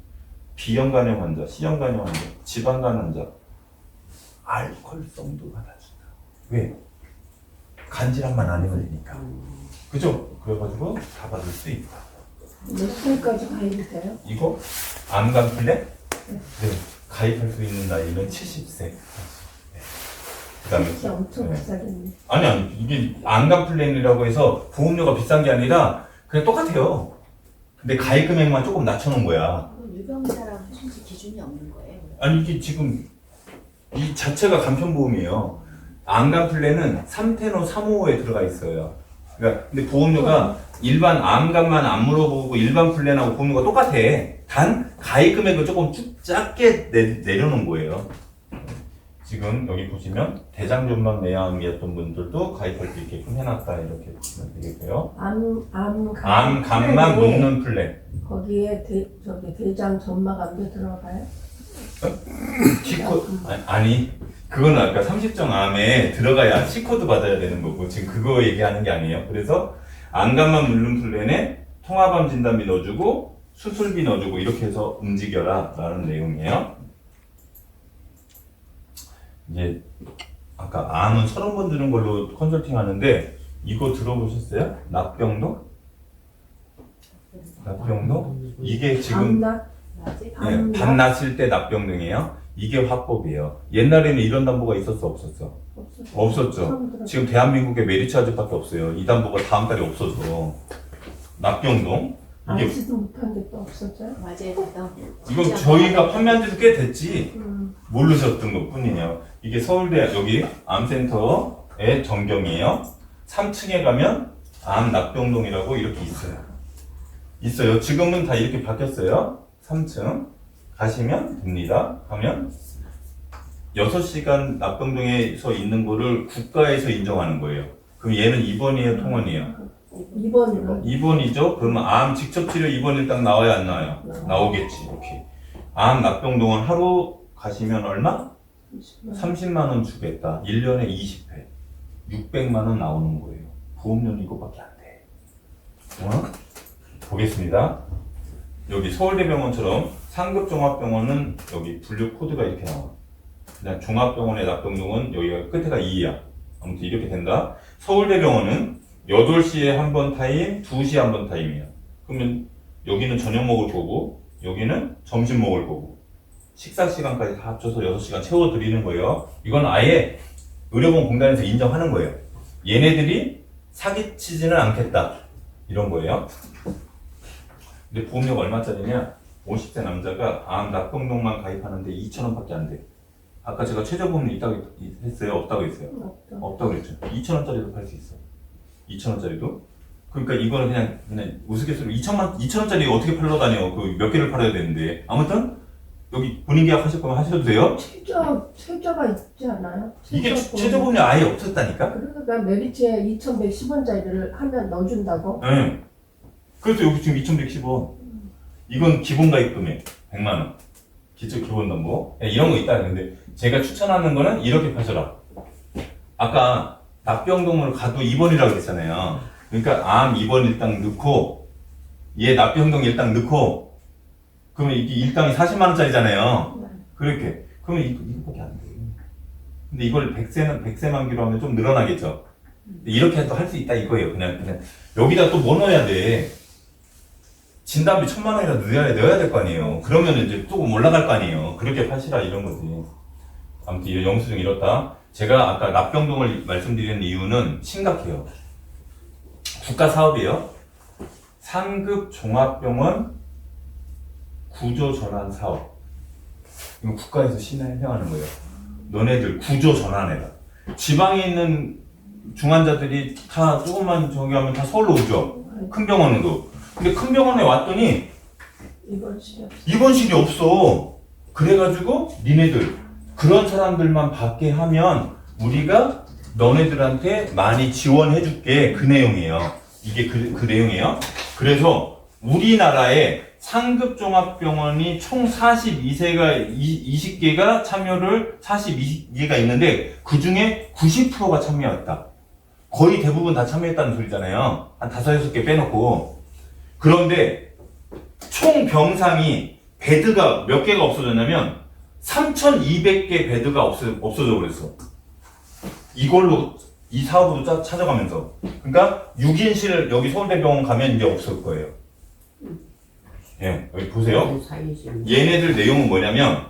B형간염 환자, C형간염 환자, 지방간 환자, 알코올성도 받아준다. 왜? 간질환만 아니면 되니까. 그죠? 그래가지고 다 받을 수 있다. 몇 살까지 가입이 돼요? 이거 암간 플랜? 네. 가입할 수 있는 나이는 70세. 네. 그다음에 진짜 엄청 네. 비싸겠네. 아니 이게 암간 플랜이라고 해서 보험료가 비싼 게 아니라 그냥 똑같아요. 근데 가입 금액만 조금 낮춰놓은 거야. 유병자랑 혹시 기준이 없는 거예요? 아니 이게 지금 이 자체가 간편보험이에요. 암간 플랜은 3테너 3호에 들어가 있어요. 그러니까 근데 보험료가 일반 암간만 안 물어보고 일반 플랜하고 보험료가 똑같아. 단 가입 금액을 조금 작게 내려놓은 거예요. 지금 여기 보시면 대장전만 내암이었던 분들도 가입할 수 있게끔 해놨다 이렇게 보시면 되겠고요. 암간만 놓는 플랜. 거기에 저기 대장 점막암도 들어가요? 아니 그거는 아까 30정 암에 들어가야 C코드 받아야 되는 거고 지금 그거 얘기하는 게 아니에요. 그래서 암간만 누른 플랜에 통합암 진단비 넣어주고 수술비 넣어주고 이렇게 해서 움직여라 라는 내용이에요. 이제 아까 암은 30번 드는 걸로 컨설팅 하는데 이거 들어보셨어요? 납병도? 납병도? 이게 지금 암나? 맞지? 예, 밤 났을 때 납병등이에요. 이게 화법이에요. 옛날에는 이런 담보가 있었어 없었어? 없었죠. 처음 들어요. 지금 대한민국에 메리츠아즈밖에 없어요. 이 담보가 다음 달에 없어져. 납병동 이게 알지도 못한 게 또 없었어요? 맞아요. 이건 저희가 판매한 지도 꽤 됐지. 모르셨던 것 뿐이에요. 이게 서울대 여기 암센터의 전경이에요. 3층에 가면 암납병동이라고 이렇게 있어요. 지금은 다 이렇게 바뀌었어요. 3층 가시면 됩니다. 가면 6시간 납병동에서 있는 거를 국가에서 인정하는 거예요. 그럼 얘는 입원이에요, 통원이에요? 2번이요. 2번이죠. 그러면 암 직접 치료 2번이 딱 나와요, 안 나와요? 나오겠지. 이렇게. 암 납병동은 하루 가시면 얼마? 30만 원 주겠다. 1년에 20회. 600만 원 나오는 거예요. 보험료는 이거밖에 안 돼. 보겠습니다. 여기 서울대병원처럼 상급 종합병원은 여기 분류 코드가 이렇게 나와. 그냥 종합병원의 납병동은 여기가 끝에가 2야. 아무튼 이렇게 된다. 서울대병원은 8시에 한 번 타임, 2시에 한 번 타임이야. 그러면 여기는 저녁 먹을 거고, 여기는 점심 먹을 거고, 식사 시간까지 다 합쳐서 6시간 채워드리는 거예요. 이건 아예 의료보험 공단에서 인정하는 거예요. 얘네들이 사기치지는 않겠다. 이런 거예요. 근데 보험료가 얼마짜리냐? 50세 남자가 암 납병동만 가입하는데 2,000원 밖에 안 돼. 아까 제가 최저보험료 있다고 했어요? 없다고 했어요? 없다고 했죠. 2,000원짜리도 팔 수 있어. 2,000원짜리도? 그러니까 이거는 그냥 우스갯소리로 2,000원짜리 어떻게 팔러 다녀? 그 몇 개를 팔아야 되는데. 아무튼, 여기 본인 계약 하실 거면 하셔도 돼요? 최저가 있지 않아요? 이게 최저보험료 아예 없었다니까? 그러니까 메리츠에 2,110원짜리를 하면 넣어준다고? 네. 그래서 여기 지금 2,110원. 이건 기본 가입 금액 100만 원. 기본 담보. 이런 거 있다. 근데 제가 추천하는 거는 이렇게 파셔라. 아까 납병동을 가도 2번이라고 했잖아요. 그러니까 암 2번 일당 넣고 얘 납병동 일당 넣고 그러면 이게 일당이 40만 원짜리잖아요. 그렇게. 그러면 이거밖에 안 돼. 근데 이걸 100세 만기로 하면 좀 늘어나겠죠. 이렇게 또 할 수 있다 이거예요. 그냥 여기다 또 뭐 넣어야 돼? 진단비 1,000만 원이라 넣어야 될 거 아니에요. 그러면 이제 조금 올라갈 거 아니에요. 그렇게 파시라 이런 거지. 아무튼 이 영수증 이렇다. 제가 아까 납병동을 말씀드리는 이유는 심각해요. 국가 사업이에요. 상급 종합병원 구조 전환 사업. 이거 국가에서 신행하는 거예요. 너네들 구조 전환해라. 지방에 있는 중환자들이 다 조금만 저기 하면 다 서울로 오죠. 큰 병원으로. 근데 큰 병원에 왔더니 입원실이 없어. 그래가지고 니네들 그런 사람들만 받게 하면 우리가 너네들한테 많이 지원해줄게. 그 내용이에요. 이게 그 내용이에요. 그래서 우리나라에 상급 종합병원이 총 20개가 참여를 42개가 있는데 그 중에 90%가 참여했다. 거의 대부분 다 참여했다는 소리잖아요. 한 5, 6개 빼놓고. 그런데 총 병상이 베드가 몇 개가 없어졌냐면 3,200개 베드가 없어져 버렸어. 이걸로 이 사업으로 찾아가면서. 그러니까 6인실 여기 서울대병원 가면 이제 없을 거예요. 예, 여기 보세요. 얘네들 내용은 뭐냐면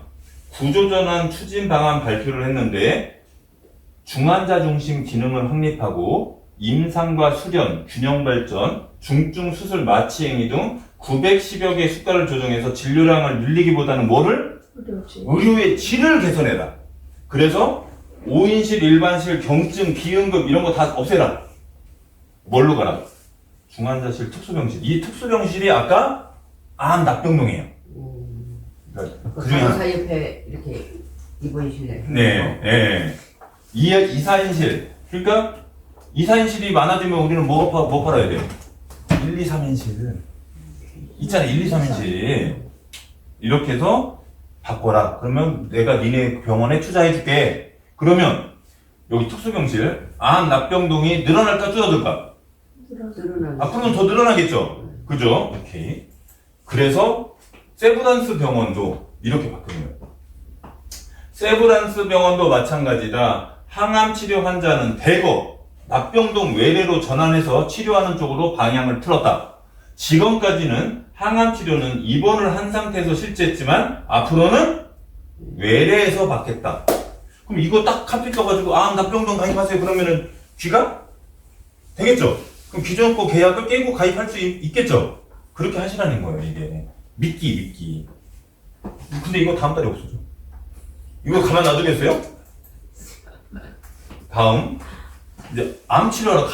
구조전환 추진 방안 발표를 했는데 중환자 중심 기능을 확립하고 임상과 수련, 균형 발전, 중증 수술 마취 행위 등 910여 개 수가를 조정해서 진료량을 늘리기보다는 뭐를? 의료의 질을 개선해라. 그래서 5인실, 일반실, 경증, 비응급 이런 거 다 없애라. 뭘로 가라? 중환자실, 특수병실. 이 특수병실이 아까 암 납병동이에요. 그러니까 그 간호사 옆에 이렇게 입원실에. 네, 예. 2, 4인실. 그러니까 2, 4인실이 많아지면 우리는 뭐 팔아야 돼요? 1, 2, 3인실. 있잖아요. 1, 2, 3인실. 이렇게 해서 바꿔라. 그러면 내가 니네 병원에 투자해줄게. 그러면 여기 특수병실, 암 납병동이 늘어날까 줄어들까? 앞으로는 더 늘어나겠죠? 그죠? 오케이. 그래서 세브란스 병원도 이렇게 바뀌는 거예요. 세브란스 병원도 마찬가지다. 항암 치료 환자는 대거 납병동 외래로 전환해서 치료하는 쪽으로 방향을 틀었다. 지금까지는 항암 치료는 입원을 한 상태에서 실제했지만 앞으로는 외래에서 받겠다. 그럼 이거 딱 카피 떠가지고 납병동 가입하세요. 그러면은 귀가 되겠죠? 그럼 기존 거 계약을 깨고 가입할 수 있겠죠? 그렇게 하시라는 거예요, 이게. 믿기. 근데 이거 다음 달에 없어져. 이거 가만 놔두겠어요? 다음. 이제 암 치료하러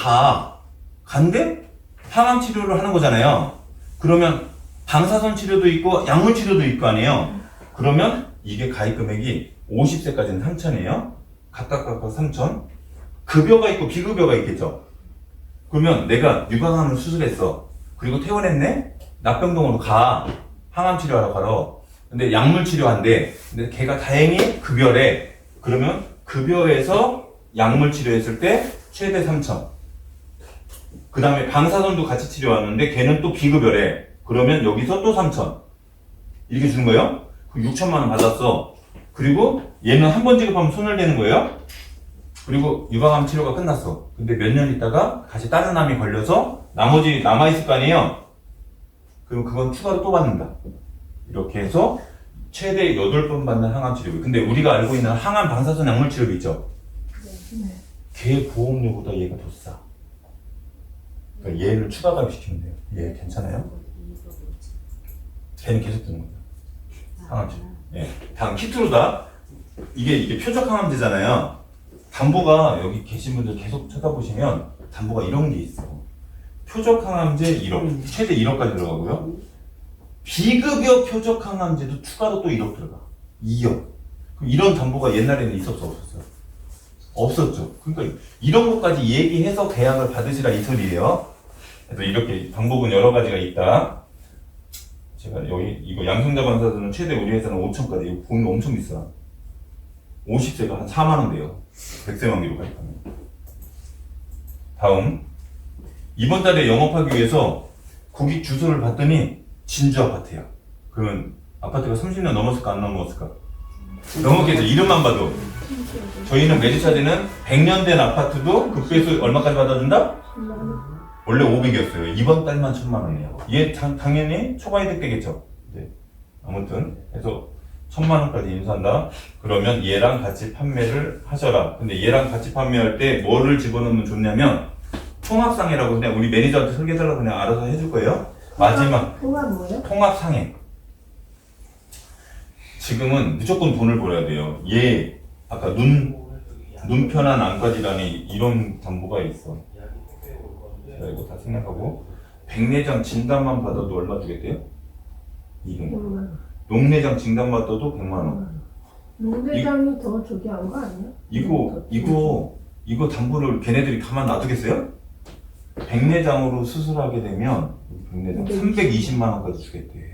간대? 항암 치료를 하는 거잖아요. 그러면 방사선 치료도 있고 약물 치료도 있고 아니에요? 그러면 이게 가입 금액이 50세까지는 3,000이에요. 각각 3,000. 급여가 있고 비급여가 있겠죠. 그러면 내가 유방암을 수술했어. 그리고 퇴원했네? 납병동으로 가. 항암 치료하러 가러. 근데 약물 치료한대. 근데 걔가 다행히 급여래. 그러면 급여에서 약물 치료했을 때 최대 3,000. 그 다음에 방사선도 같이 치료하는데 걔는 또 비급여래. 그러면 여기서 또 3,000. 이렇게 주는 거예요. 그럼 6,000만 원 받았어. 그리고 얘는 한 번 지급하면 손을 대는 거예요. 그리고 유방암 치료가 끝났어. 근데 몇 년 있다가 다시 다른 암이 걸려서 나머지 남아있을 거 아니에요? 그럼 그건 추가로 또 받는다. 이렇게 해서 최대 8번 받는 항암 치료비. 근데 우리가 알고 있는 항암 방사선 약물 치료비 있죠? 걔 보험료보다 얘가 더 싸. 그러니까 얘를 추가 가입시키면 돼요. 얘 괜찮아요? 걔는 계속 드는 겁니다. 항암 치료. 예. 다음 키트로다. 이게 표적 항암제잖아요. 담보가 여기 계신 분들 계속 쳐다보시면 담보가 이런 게 있어. 표적 항암제 1억, 최대 1억까지 들어가고요. 비급여 표적 항암제도 추가로 또 1억 들어가. 2억. 그럼 이런 담보가 옛날에는 있었어, 없었어요? 없었죠. 그러니까 이런 것까지 얘기해서 계약을 받으시라 이 소리예요. 그래서 이렇게 방법은 여러 가지가 있다. 제가 여기 이거 양성자 방사선은 최대 우리 회사는 5천까지. 이거 보험이 엄청 비싸. 50세가 한 4만 원 돼요. 100세 만기로 가입하면. 다음. 이번 달에 영업하기 위해서 고객 주소를 봤더니 진주 아파트야. 그러면 아파트가 30년 넘었을까 안 넘었을까? 넘었겠죠. 이름만 봐도. 저희는 매주차제는 100년 된 아파트도 급배수 얼마까지 받아준다? 원래 500이었어요. 이번 달만 1,000만 원이에요. 얘 당연히 초과 이득되겠죠. 네. 아무튼 해서 1,000만 원까지 인수한다. 그러면 얘랑 같이 판매를 하셔라. 근데 얘랑 같이 판매할 때 뭐를 집어넣으면 좋냐면 통합상해라고 그냥 우리 매니저한테 설계해달라고 그냥 알아서 해줄 거예요. 마지막 통합 뭐예요? 통합상해. 지금은 무조건 돈을 벌어야 돼요. 얘 아까 눈 편한 안과 질환이 이런 담보가 있어. 제가 이거 다 생략하고 백내장 진단만 받아도 얼마 주겠대요? 200만 원. 녹내장 진단 받아도 100만 원. 녹내장이 더 저기 한 거 아니야? 이거 담보를 걔네들이 가만 놔두겠어요? 백내장으로 수술하게 되면 백내장 320만 원까지 주겠대.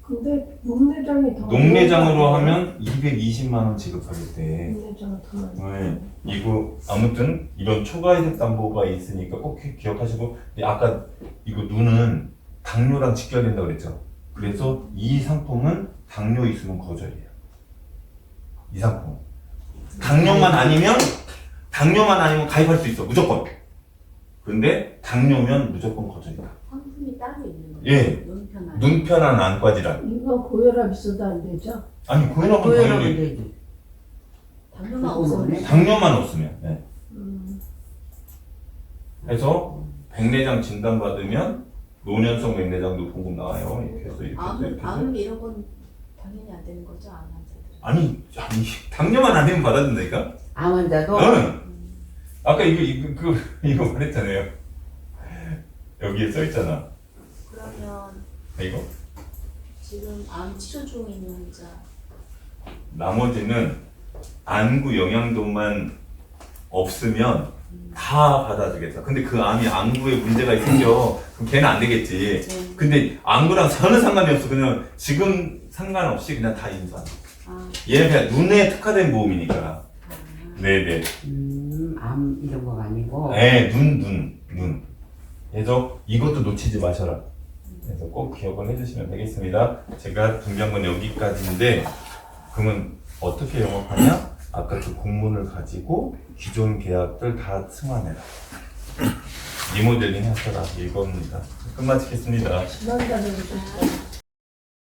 근데 녹내장이 더 녹내장으로 하면 220만 원 지급하겠대. 녹내장은 더 많이. 네, 이거 아무튼 이런 초과이득 담보가 있으니까 꼭 기억하시고. 근데 아까 이거 눈은 당뇨랑 직결된다고 그랬죠. 그래서 이 상품은 당뇨 있으면 거절이에요. 이 상품. 당뇨만 아니면 가입할 수 있어, 무조건. 근데 당뇨면 무조건 거절이다. 상품이 따로 있는 거예요. 예. 눈편한. 눈 편한 안과 질환. 이거 고혈압 있어도 안 되죠? 아니 고혈압은 고혈압은 당연히 되지. 당뇨만 없으면 당뇨만 없으면. 네. 음. 그래서 백내장 진단 받으면 노년성 백내장도 보급 나와요. 이렇게 해서 이렇게 해서 이렇게 해서. 암을 이런 건 당연히 안 되는 거죠, 암 환자들. 아니 당뇨만 아니면 받아준다니까? 암 환자도 응. 아까 이거 말했잖아요. 여기에 써 있잖아. 그러면 이거. 지금 암 치료 중에 있는 환자 나머지는 안구 영양도만 없으면 다 받아주겠다. 근데 그 암이 안구에 문제가 생겨. 그럼 걔는 안 되겠지. 이제 근데 안구랑 전혀 상관이 없어. 그냥 지금 상관없이 그냥 다 인수한. 얘는 그냥 눈에 특화된 보험이니까. 네네. 암 이런 거가 아니고. 네, 눈. 그래서 이것도 놓치지 마셔라. 그래서 꼭 기억을 해주시면 되겠습니다. 제가 준비한 건 여기까지인데, 그러면 어떻게 영업하냐? 아까 그 공문을 가지고 기존 계약들 다 승화해라. 리모델링 하셔라. 이겁니다. 끝마치겠습니다. 지난달에